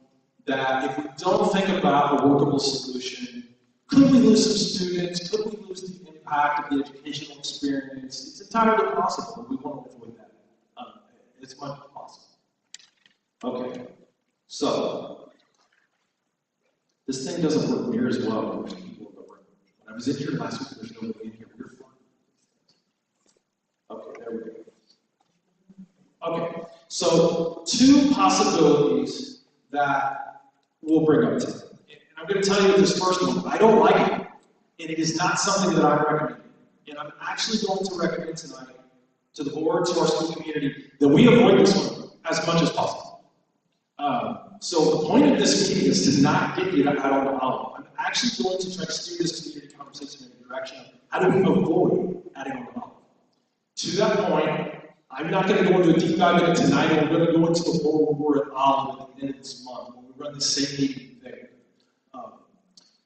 that if we don't think about a workable solution, could we lose some students? Could we lose the impact of the educational experience? It's entirely possible, and we want to avoid that. It's much possible. Okay, so this thing doesn't work near as well as people in the room. When I was in here last week, there's nobody in here. We're fine. Okay, there we go. Okay, so two possibilities that we'll bring up today. And I'm going to tell you this first one. I don't like it, and it is not something that I recommend. And I'm actually going to recommend tonight to the board, to our school community, that we avoid this one as much as possible. So the point of this meeting is to not get you out on the olive. I'm actually going to try to steer this community conversation in the direction of how do we avoid adding on the olive. To that point, I'm not going to go into a deep dive in it tonight, and we're going to go into the board where we're at olive at the end of this month when we run the same meeting there.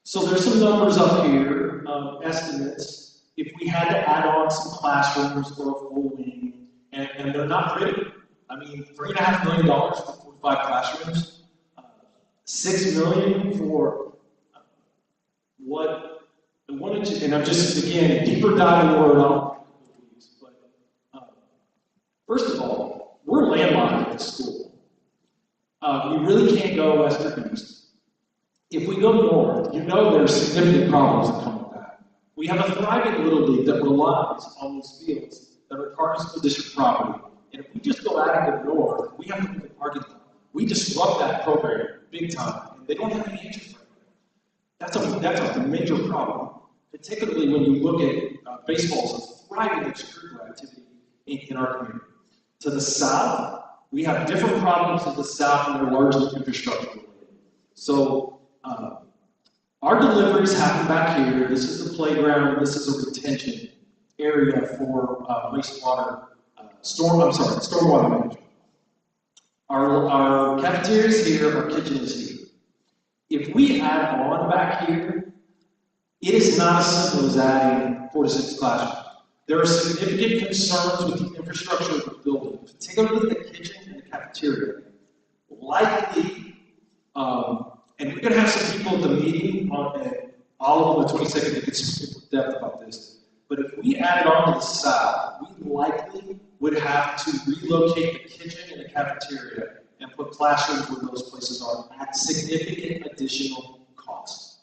So there's some numbers up here, estimates. If we had to add on some classrooms for a full wing, and they're not pretty. I mean, $3.5 million for 45 classrooms, $6 million for what? And I'm just, again, deeper dive in the word on. But first of all, we're landlocked at the school. We really can't go west or east. If we go north, you know there's significant problems that come with that. We have a thriving Little League that relies on these fields that are part of school district property. And if we just go out of the north, we have to move the parking lot. We disrupt that program big time, and they don't have any answers for it. That's a major problem, particularly when you look at baseball as a thriving extracurricular activity in our community. To the south, we have different problems to the south, and they're largely infrastructure related. So our deliveries happen back here. This is the playground. This is a retention area for wastewater, stormwater management. Our cafeteria is here, our kitchen is here. If we add on back here, it is not as simple as adding 4 to 6 classrooms. There are significant concerns with the infrastructure of the building, particularly the kitchen and the cafeteria. Likely, and we're going to have some people at the meeting on all of the 22nd that can speak with depth about this. But if we added on to the south, we likely would have to relocate the kitchen and the cafeteria and put classrooms where those places are at significant additional cost.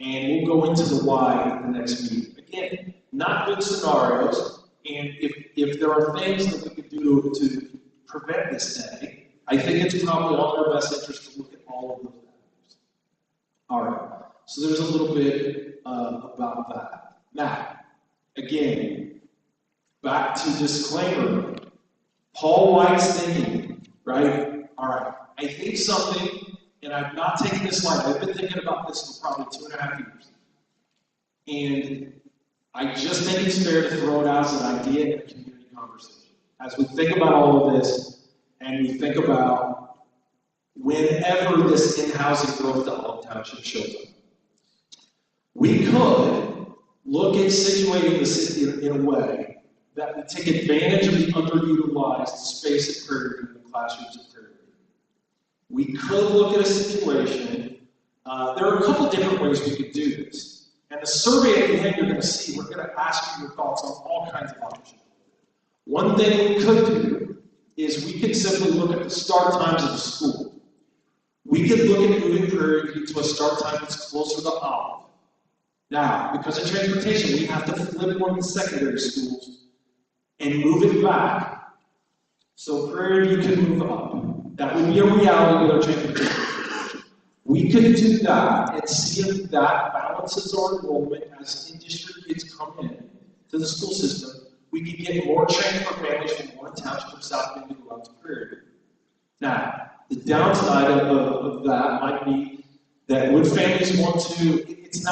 And we'll go into the why in the next meeting. Again, not good scenarios, and if there are things that we could do to prevent this day, I think it's probably all in our best interest to look at all of those avenues. All right, so there's a little bit about that. Now, again, back to disclaimer. Paul White's thinking, right? All right, I think something, and I've not taken this lightly. I've been thinking about this for probably 2.5 years. And I just think it's fair to throw it out as an idea in a community conversation. As we think about all of this, and we think about whenever this in-housing growth to Olive Township shows up, we could look at situating the city in a way that would take advantage of the underutilized space at Prairie View and the classrooms at Prairie View. We could look at a situation, there are a couple different ways we could do this. And the survey at the end you're going to see, we're going to ask you your thoughts on all kinds of options. One thing we could do is we could simply look at the start times of the school. We could look at moving Prairie View to a start time that's closer to Olive. Now, because of transportation, we have to flip one of the secondary schools and move it back so Prairie View can move up. That would be a reality with our transportation. We could do that and see if that balances our enrollment as in-district kids come in to the school system. We could get more transfer families from one township of South Bend to go out to Prairie View. Now, the downside of that might be that would families want to, it's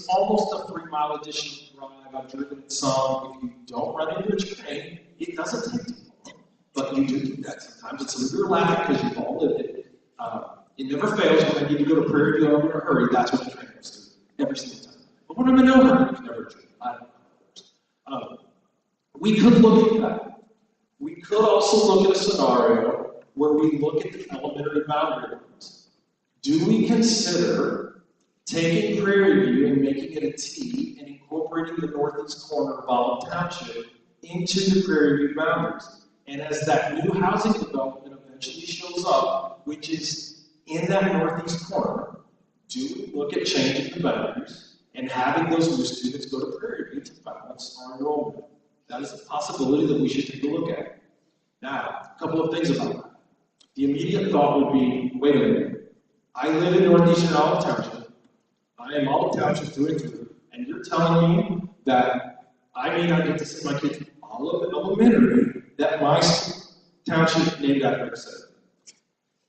almost a 3-mile additional drive. I've driven some. If you don't run into a train, it doesn't take too long. But you do that sometimes. And so you're laughing because you've all lived it. It never fails. When I need to go to Prairie View, I'm in a hurry. That's what the train goes to every single time. But when I'm in no hurry, it's never true. I don't know. We could look at that. We could also look at a scenario where we look at the elementary boundary lines. Do we consider taking Prairie View and making it a T and incorporating the northeast corner of Olive Township into the Prairie View boundaries? And as that new housing development eventually shows up, which is in that northeast corner, do we look at changing the boundaries and having those new students go to Prairie View to balance our enrollment? That is a possibility that we should take a look at. Now, a couple of things about that. The immediate thought would be, wait a minute, I live in northeastern Olive Township. I am Olive Township through and through, and you're telling me that I may not get to send my kids to Olive Elementary, that my township named after it said.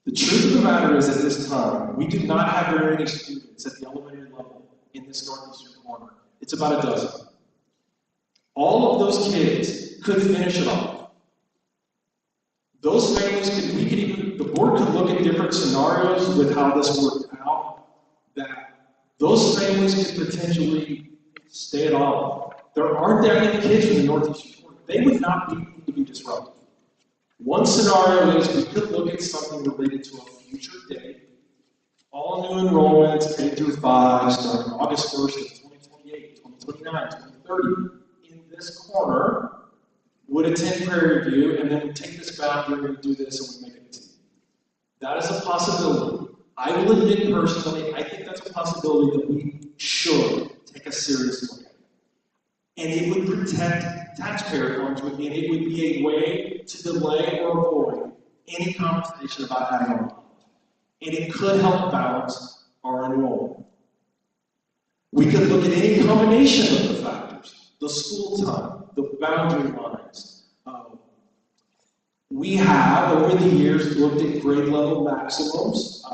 The truth of the matter is, at this time, we do not have very many students at the elementary level in this northeastern corner. It's about a dozen. All of those kids could finish it off. Those families the board could look at different scenarios with how this worked out, that those families could potentially stay at Olive. There aren't that many kids from the northeastern corner. They would not need to be disrupted. One scenario is we could look at something related to a future date. All new enrollments, K through 5, starting August 1st of 2028, 2029, 2030, in this corner, would attend Prairie View, and then we take this boundary and we do this and we make it a team. That is a possibility. I will admit personally, I think that's a possibility that we should take a serious look at. And it would protect taxpayer funds, and it would be a way to delay or avoid any conversation about having a college. And it could help balance our enrollment. We could look at any combination of the factors, the school time, the boundary lines. We have, over the years, looked at grade level maximums.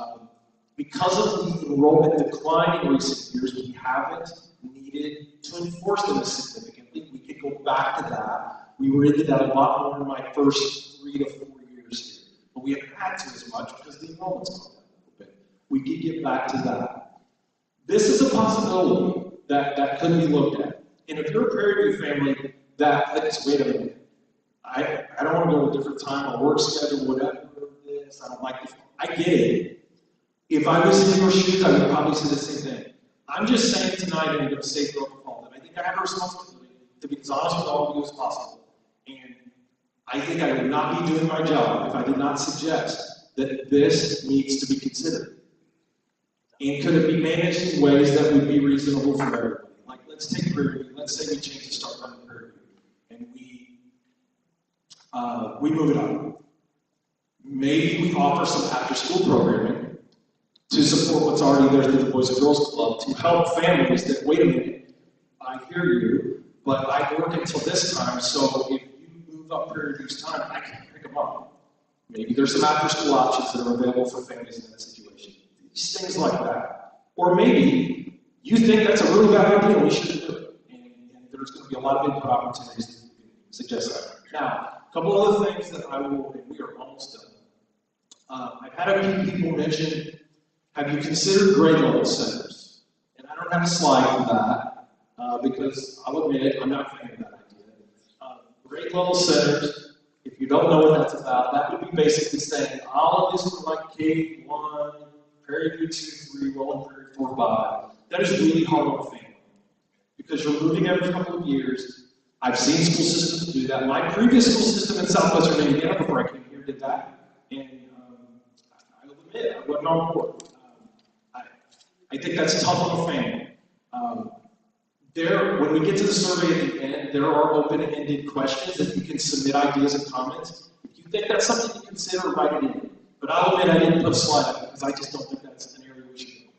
Because of the enrollment decline in recent years, we haven't needed to enforce them as significantly. We could go back to that. We were into that a lot more in my first 3 to 4 years here. But we haven't had to as much because the enrollment's gone down a little bit. We could get back to that. This is a possibility that could be looked at. And if you're a Prairie View family that thinks, wait a minute, I don't want to go to a different time, a work schedule, whatever it is, I don't like this. I get it. If I was in your shoes, I would probably say the same thing. I'm just saying tonight, and I'm going to say throughout the fall, that I think I have a responsibility to be as honest with all of you as possible. And I think I would not be doing my job if I did not suggest that this needs to be considered. And could it be managed in ways that would be reasonable for everybody? Like, let's take Prairie View. Let's say we change the start time of Prairie View, and we move it up. Maybe we offer some after-school programming to support what's already there through the Boys and Girls Club to help families that, wait a minute, I hear you, but I work until this time, so if you move up period reduced time, I can pick them up. Maybe there's some after-school options that are available for families in that situation. These things like that. Or maybe you think that's a really bad idea and we shouldn't do it. And there's going to be a lot of input opportunities that you can suggest that. Now, a couple other things that I will, and we are almost done. I've had a few people mention, have you considered grade level centers? And I don't have a slide for that, because I'll admit it, I'm not a fan of that idea. Grade level centers, if you don't know what that's about, that would be basically saying all of this from like K1, period 2, 3, rolling period 4, 5. That is really hard on a family because you're moving every couple of years. I've seen school systems do that. My previous school system in Southwestern Indiana before I came here did that. And I will admit, I wasn't on board. I think that's tough on a family. When we get to the survey at the end, there are open-ended questions that you can submit ideas and comments. If you think that's something to consider, write it in. But I'll admit I didn't put a slide up because I just don't think that's an area we should go.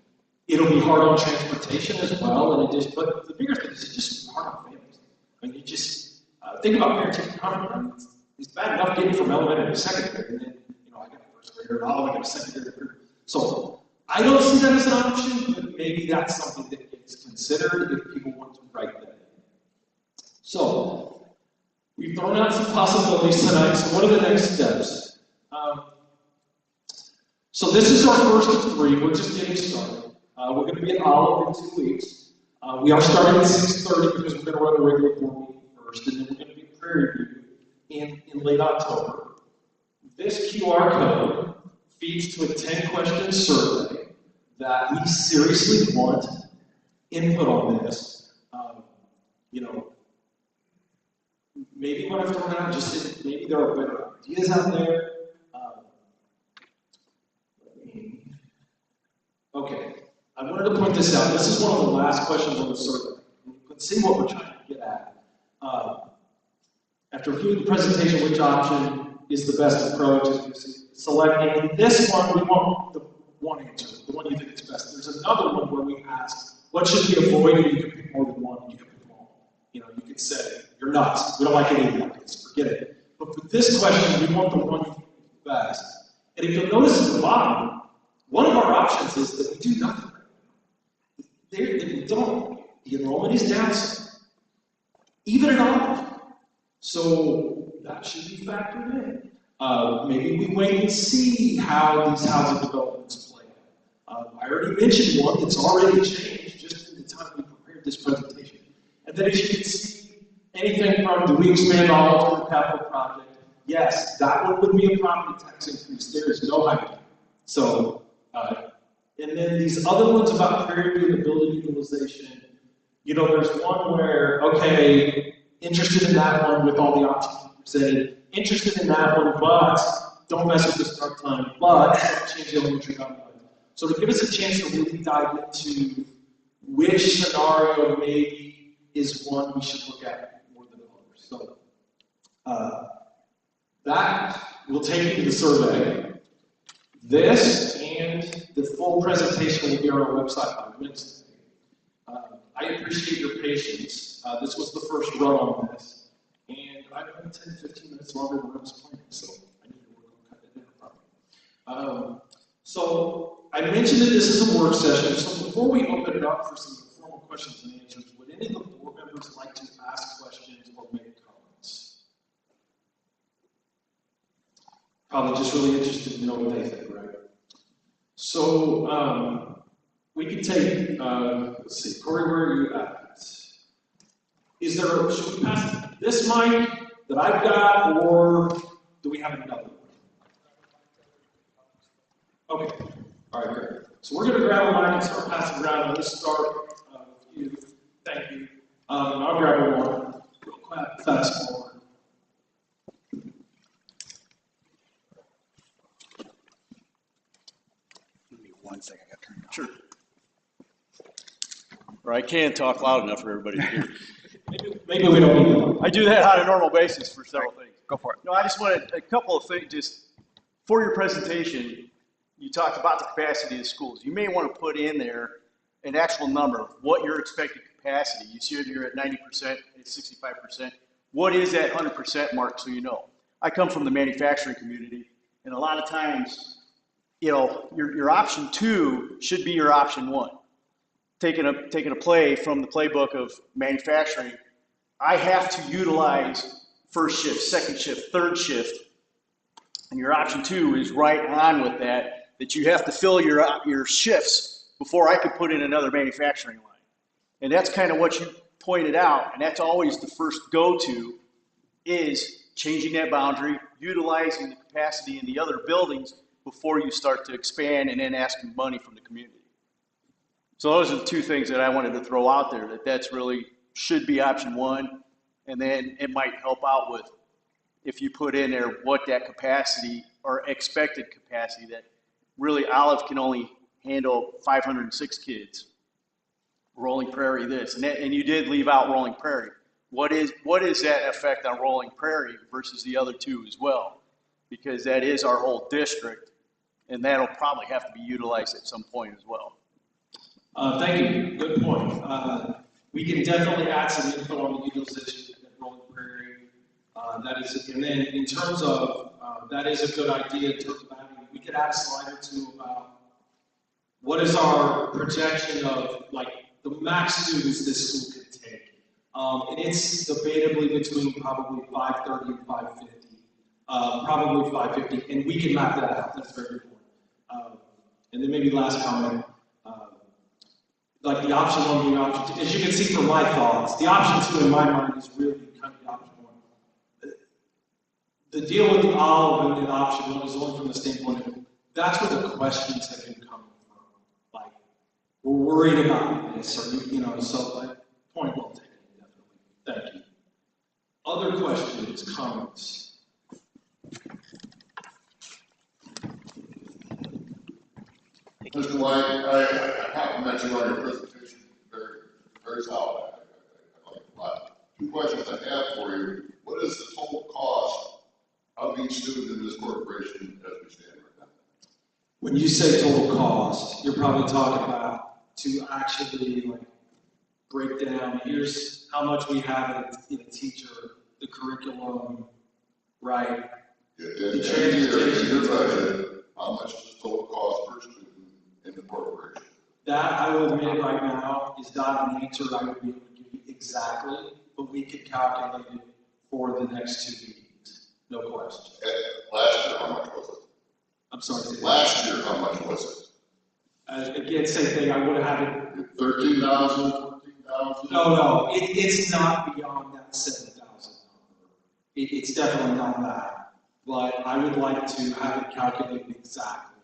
It'll be hard on transportation as well, but the bigger thing is it's just hard on families. I mean, you just think about parent-teacher conference. It's bad enough getting from elementary to secondary, and then I got a first grader, and I got a secondary grader. So I don't see that as an option, but maybe that's something that gets considered if people want to write that in. So we've thrown out some possibilities tonight. So what are the next steps? So this is our first of 3. We're just getting started. We're going to be at Olive in 2 weeks. We are starting at 6:30 because we're going to run a regular board meeting first, and then we're going to be at Prairie View in late October. This QR code feeds to a 10-question survey that we seriously want input on this. Maybe what I've thrown out, just maybe there are better ideas out there. Okay, I wanted to point this out. This is one of the last questions on the survey. You can see what we're trying to get at. After reviewing the presentation, which option is the best approach? Selecting this one, we want the one answer, the one you think is best. There's another one where we ask, what should we avoid? And you can pick more than one, you can pick them all. You can say, you're nuts, we don't like any of that, forget it. But for this question, we want the one you think is best. And if you'll notice at the bottom, one of our options is that we do nothing. We don't. The enrollment is down some, even at all. So that should be factored in. Maybe we wait and see how these housing developments play out. I already mentioned one that's already changed just in the time we prepared this presentation. And then as you can see, anything from do we expand all of the capital project? Yes, that one would be a property tax increase. There is no hike. So, and then these other ones about Prairie View and building utilization, there's one where, okay, interested in that one with all the options presented, interested in that one, but don't mess with the start time, but change the elementary guidelines. So to give us a chance to really dive into which scenario maybe is one we should look at more than others. So that will take you to the survey. This and the full presentation will be on our website by Wednesday. I appreciate your patience. This was the first run on this. And I've been 10, 15 minutes longer than I was planning, so I need to work on cutting it down probably. So I mentioned that this is a work session, so before we open it up for some formal questions and answers, would any of the board members like to ask questions or make comments? Probably just really interested to know what they think, right? So we can take, let's see, Corey, where are you at? Should we pass this mic that I've got, or do we have another one? Okay, all right, great. So we're going to grab a mic and start passing around. Let's start with you. Thank you. I'll grab one real quick, fast forward. Give me 1 second. I got to turn it on. Sure. Or I can talk loud enough for everybody to hear. Maybe we don't need to. I do that on a normal basis for several things. Go for it. No, I just wanted a couple of things. Just for your presentation, you talked about the capacity of the schools. You may want to put in there an actual number of what your expected capacity. You see you're at 90%, at 65%. What is that 100% mark so you know? I come from the manufacturing community, and a lot of times, you know, your option 2 should be your option 1. Taking a play from the playbook of manufacturing, I have to utilize first shift, second shift, third shift, and your option 2 is right on with that you have to fill your shifts before I could put in another manufacturing line. And that's kind of what you pointed out, and that's always the first go-to is changing that boundary, utilizing the capacity in the other buildings before you start to expand and then asking money from the community. So those are the 2 things that I wanted to throw out there, that's really should be option 1, and then it might help out with if you put in there what that capacity or expected capacity that really Olive can only handle 506 kids. Rolling Prairie this, and you did leave out Rolling Prairie. What is that effect on Rolling Prairie versus the other 2 as well? Because that is our whole district, and that'll probably have to be utilized at some point as well. Thank you. Good point. We can definitely add some info on the utilization at Rolling Prairie. That is, and then in terms of that is a good idea. In terms of having, we could add a slide or 2 about what is our projection of like the max students this school could take. And it's debatably between probably 530 and 550. Probably 550, and we can map that out. That's very good point. And then maybe last comment. Like the option 1 being option 2. As you can see from my thoughts, the option 2 in my mind is really kind of the option 1. The deal with the Olive and the option 1 is only from the standpoint of that's where the questions have been coming from. Like, we're worried about this, or you know, so like, point well taken, definitely. Thank you. Other questions, comments? Mr. White, I compliment you on your presentation. Very solid. I like it a lot. 2 questions I have for you. What is the total cost of each student in this corporation as we stand right now? When you say total cost, you're probably talking about to actually like break down, here's how much we have in a teacher, the curriculum, right? In your budget, how much is the total cost per student in the corporation? That I will admit right now is not an answer I would be able to give you exactly, but we could calculate it for the next 2 meetings. No question. Last year, how much was it? I'm sorry. Last year, how much was it? Again, same thing. I would have had it. 13,000, 14,000? No. It's not beyond that 7,000 number. It's definitely not that. But I would like to have it calculated exactly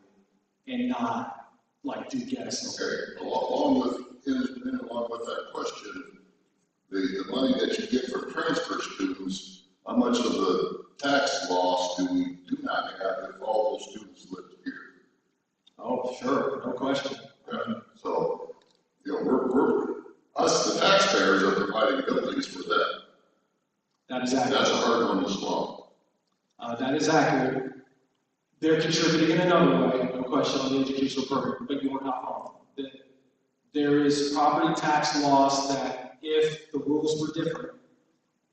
and not like do guesses. Okay. Along with that question, the money that you get for transfer students, how much of the tax loss do we do not have if all those students lived here? Oh, sure, no question. Okay. So, you know, we're us, the taxpayers, are providing buildings for that. That is accurate. That's a hard one to swallow. That is accurate. They're contributing in another way, no question, on the educational program, but you are not wrong. There is property tax loss that if the rules were different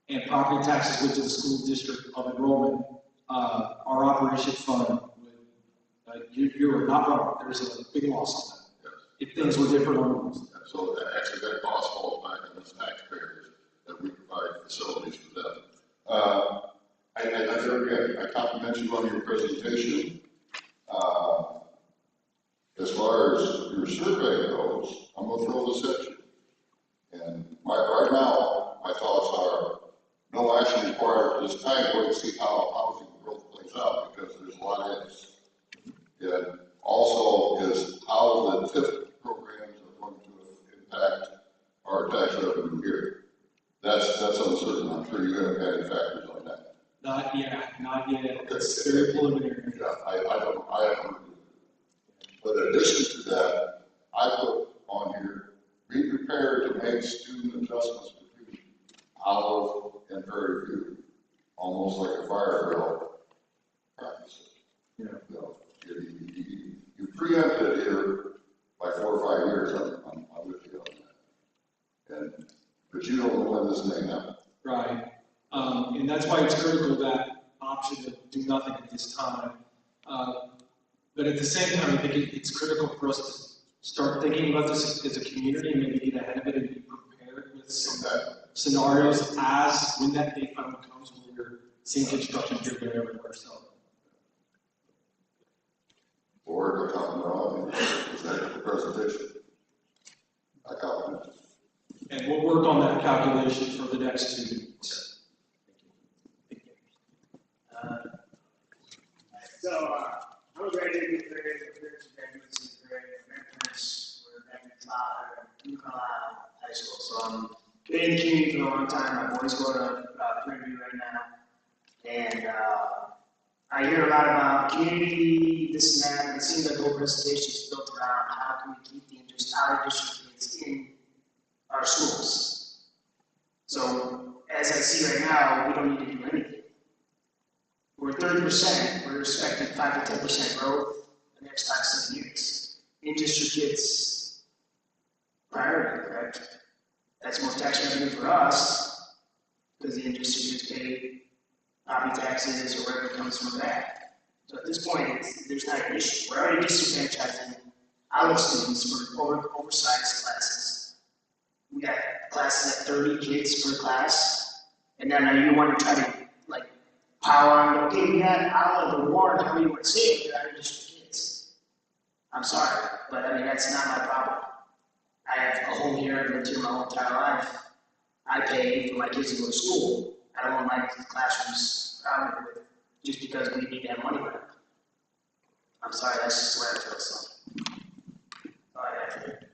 and property taxes went to the school district of enrollment, our operation fund would, you are not wrong, there's a big loss on that. Yes. If things were different on the rules. So actually that cost falls back on the taxpayers that we provide facilities for them. I compliment you on your presentation. As far as your survey goes, I'm going to throw this at you. And right now, my thoughts are no action required at this time. We're going to see how housing growth plays out because there's a lot of ifs. And also is how the TIF programs are going to impact our tax revenue here. That's uncertain. I'm sure you haven't had any factors on that. Not yet. Okay. It's very preliminary. Yeah, I haven't. But in addition to that, I put on here, be prepared to make student adjustments between Olive and Prairie View, almost like a fire drill practice. Yeah. You know, you preempted here by 4 or 5 years, I'm with you on that. But you don't know when this may happen. Right. And that's why it's critical that option to do nothing at this time. But at the same time, I think it's critical for us to start thinking about this as a community and maybe get ahead of it and be prepared with some scenarios as when that day finally comes when we're seeing construction here, there, everywhere. So. Or to come wrong, is that the presentation? I copy. And we'll work on that calculation for the next 2 weeks. I'm a graduate grade, a graduate grade, my parents were back in Tyler, UConn High School. So I'm been in the community for a long time. My boys go to Prairie right now. And I hear a lot about community, this and that, and it seems like the whole presentation is built around how can we keep the out of district kids in our schools. So as I see right now, we don't need to do anything. We're 30%, we're expecting 5 to 10% growth in the next 5 to 7 years. In-district kids, priority, correct? That's more tax revenue for us, because the in-district kids pay property taxes or whatever comes from that. So at this point, there's not an issue. We're already disenfranchising our students for oversized classes. We got classes at 30 kids per class, and then you want to try to power on, okay, we got out of the warrant, how do you want to say it, you're out of district kids. I'm sorry, but I mean, that's not my problem. I have a home here, I've lived here my whole entire life. I pay for my kids to go to school. I don't want my classrooms crowded with just because we need to have money with it. I'm sorry, that's just the way I feel, so. All right, after.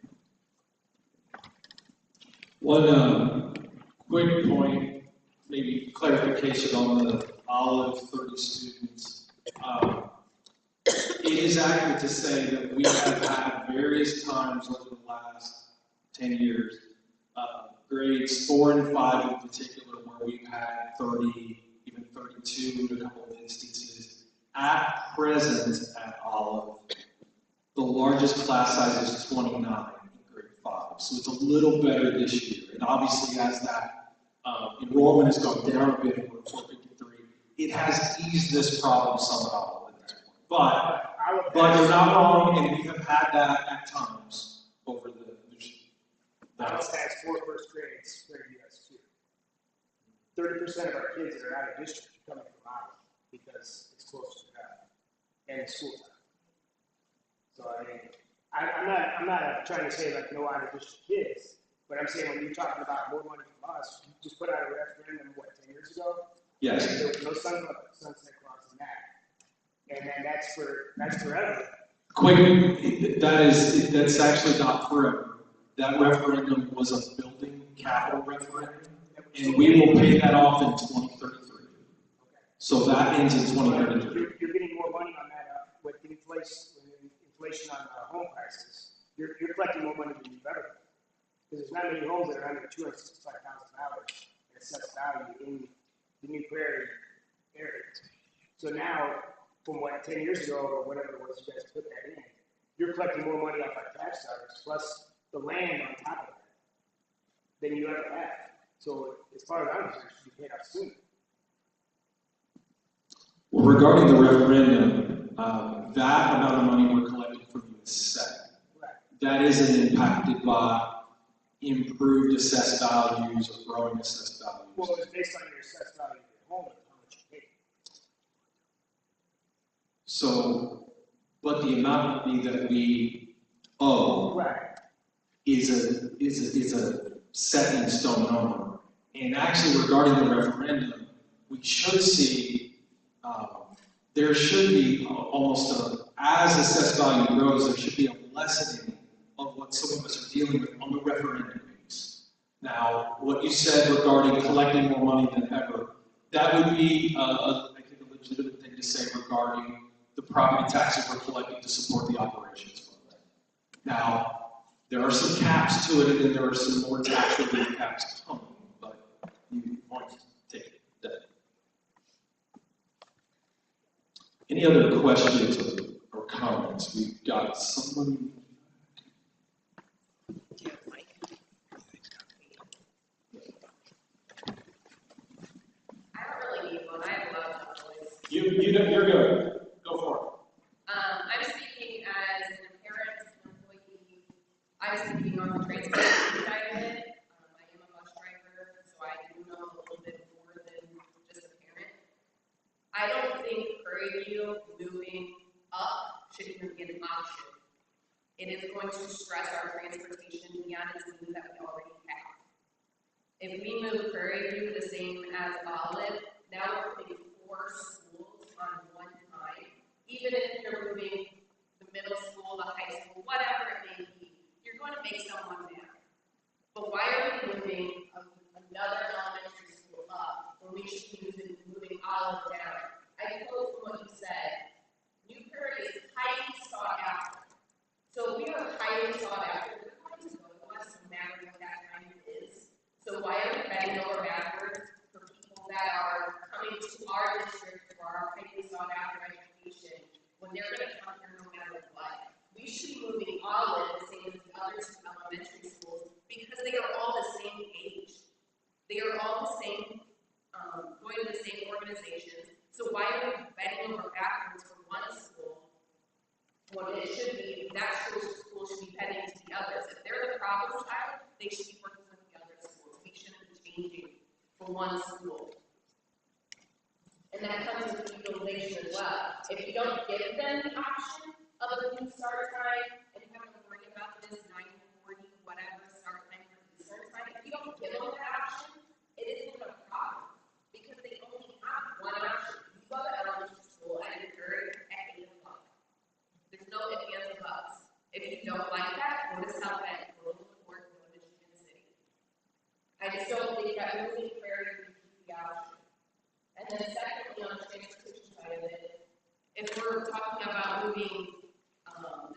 One quick point, maybe clarification on the Olive 30 students. It is accurate to say that we have had various times over the last 10 years, grades 4 and 5 in particular, where we've had 30, even 32 in a couple of instances. At present at Olive, the largest class size is 29 in grade 5. So it's a little better this year. And obviously as that enrollment has gone down a bit, we're 453, it has eased this problem somewhat at this point. But you're not wrong, and we have had that at times over the Alice has 4 first grades where you guys too. 30% of our kids that are out of district are coming from Alice because it's close to that and it's school time. So I mean, I'm not trying to say like no out of district kids, but I'm saying when you're talking about more money from us, you just put out a referendum, what, 10 years ago? Yes. There was no sunset clause in that. And then that's forever. Quick, that's actually not forever. That referendum was a building capital referendum, and we will pay that off in 2033. Okay. So that ends in 2033. You're getting more money on that with the inflation on home prices. You're collecting more money than you've ever done. Because there's not many homes that are under $265,000 in assessed value in the New Prairie area. So now, from what, 10 years ago or whatever it was you guys put that in, you're collecting more money off our tax dollars plus the land on top of that than you ever have. So as far as I'm concerned, it should be paid off sooner. Well, regarding the referendum, that amount of money we're collecting from you is set. Right. That isn't impacted by improved assessed values or growing assessed values. Well, it's based on your assessed value of your home and how much you pay. So, but the amount of money that we owe Right. is a set in stone number. And actually, regarding the referendum, we should see there should be almost as assessed value grows, there should be a lessening of what some of us are dealing with on the referendum piece. Now, what you said regarding collecting more money than ever, that would be, I think, a legitimate thing to say regarding the property taxes we're collecting to support the operations program. Now, there are some caps to it, and then there are some more tax relief caps coming, but you want to take that. Any other questions or comments? We've got someone. I don't really need one. I have a lot of voice. You're good. Go for it. I'm speaking as a parent, an employee. I'm speaking on the transportation side of it. I am a bus driver, so I do know a little bit more than just a parent. I don't think Prairie View moving up should even be an option. It is going to stress our transportation beyond its needs that we already have. If we move Prairie View the same as Olive, now we're putting 4 schools on one time. Even if you're moving the middle school, the high school, whatever it may be, you're going to make someone mad. But why are we moving another elementary school up when we should be moving Olive down? I quote from what you said, New Prairie is highly sought after. So if we are highly sought after, we're going to go to us no matter what that time is. So why are we bending over backwards for people that are coming to our district for our highly sought after education when they're going to come here no matter what? We should be moving Olive the same as the other 2 elementary schools because they are all the same age. They are all the same, going to the same organizations. So why are we bending over backwards for one school when it should be that school should be heading to the others? If they're the problem child, they should be working with the other schools. We shouldn't be changing for one school. And that comes with utilization as well. If you don't give them the option of a new start time and you have to worry about this 9:40, whatever start time for the start time, if you don't give them that option, it isn't a problem because they only have one option. You go to elementary school at your third at 8 o'clock. There's no ifs, ands, or buts. If you don't like that, go to South Bend, go to LaPorte, go to Michigan City. I just don't think that moving Prairie is the option. And then secondly, on the transportation side of it, if we're talking about moving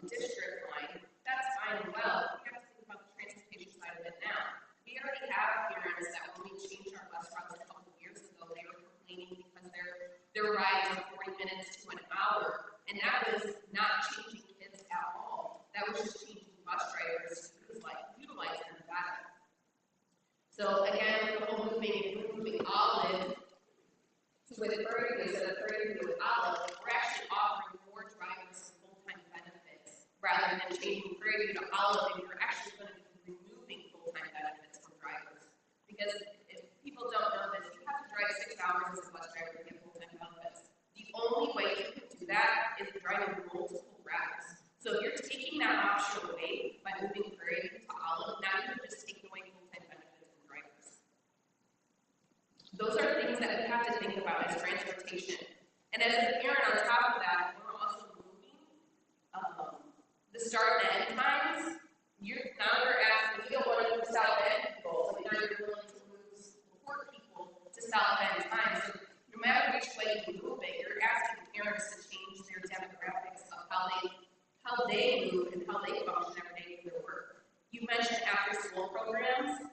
the district line, that's fine and well. We have to think about the transportation side of it now. We already have parents that when we changed our bus routes a couple of years ago, they were complaining because their rides are 40 minutes to an hour. And that was not changing kids at all. That was just changing bus drivers to utilize them better. So again, the whole moving Olive with Prairie View instead of Prairie View with Olive, we're actually offering more drivers full-time benefits rather than changing Prairie View to Olive, and you're actually going to be removing full-time benefits from drivers. Because if people don't know this, you have to drive 6 hours as a bus driver to get full-time benefits. The only way you can do that is driving multiple routes. So if you're taking that option away by moving Prairie View to Olive, now you're just taking away full-time benefits from drivers. Those are things that we have to think about as transportation. And as a parent, on top of that, we're also moving the start and end times. Now you're asking, we don't want to move South Bend people, so now you're willing to move support people to South Bend times. So no matter which way you move it, you're asking parents to change their demographics of how they move and how they function every day for their work. You mentioned after-school programs.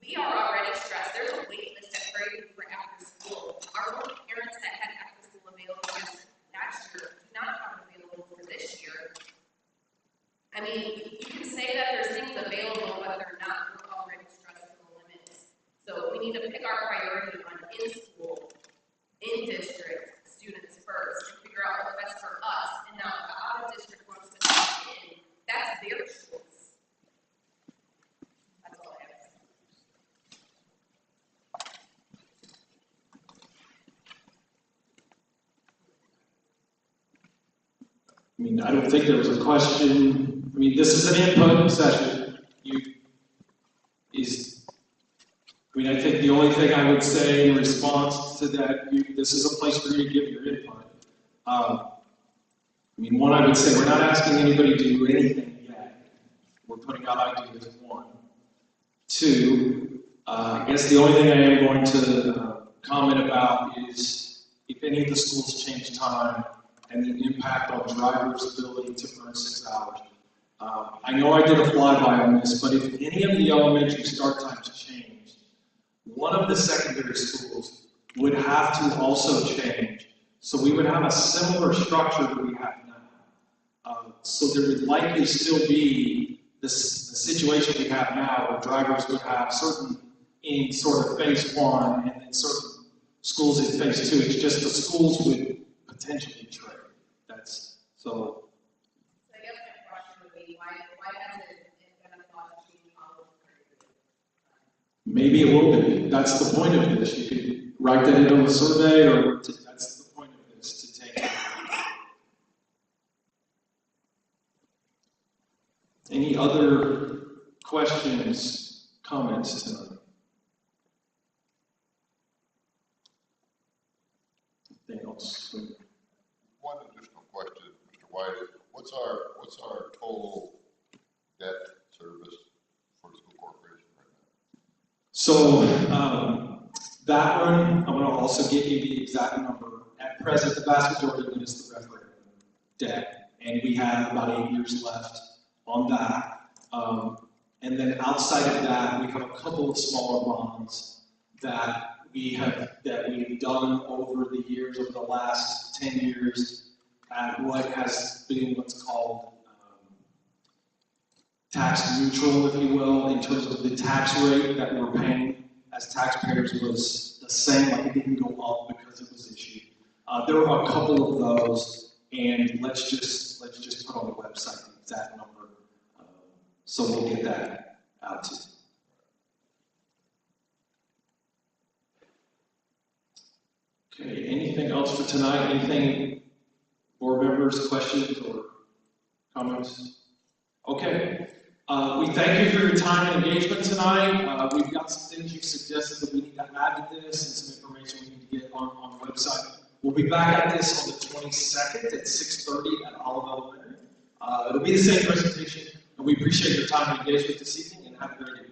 We are already stressed. There's a wait list at Prairie View for after school. Our own parents that had after school available last year do not have it available for this year. I mean, you can say that there's things available, but they're not. We're already stressed to the limits. So we need to pick our priority on in-school, in-district students first and figure out what's best for us. And now if the out-of-district wants to come in, that's their choice. That's all I have to say. I mean, I don't think there was a question. I mean, this is an input session. I think the only thing I would say in response to that, this is a place for you to give your input. One, I would say we're not asking anybody to do anything yet. We're putting out ideas, one. Two, I guess the only thing I am going to comment about is if any of the schools change time and the impact on drivers' ability to earn 6 hours. I know I did a flyby on this, but if any of the elementary start times changed, one of the secondary schools would have to also change So we would have a similar structure that we have now. So there would likely still be the situation we have now where drivers would have certain in sort of phase one and then certain schools in phase two. It's just the schools would potentially trade. That's so. So I guess my question would be, why hasn't it been a thought to change policy? Maybe it will be. That's the point of this. You could write that in on the survey, or that's the point of this, to take it. Any other questions, comments tonight? Anything else? One additional question, Mr. White, what's our total debt service for the school corporation right now? So that one, I'm going to also give you the exact number. At present, the vast majority of it is the referendum debt, and we have about 8 years left on that. And then outside of that, we have a couple of smaller bonds that we've done over the years, over the last 10 years, at what has been what's called tax neutral, if you will, in terms of the tax rate that we're paying as taxpayers was the same, like it didn't go up because it was issued. There were a couple of those, and let's just put on the website the exact number, so we'll get that out to you. Okay, anything else for tonight? Anything, board members, questions or comments? Okay. We thank you for your time and engagement tonight. We've got some things you suggested that we need to add to this and some information we need to get on the website. We'll be back at this on the 22nd at 6:30 at Olive Elementary. It'll be the same presentation, and we appreciate your time and engagement this evening, and have a great evening.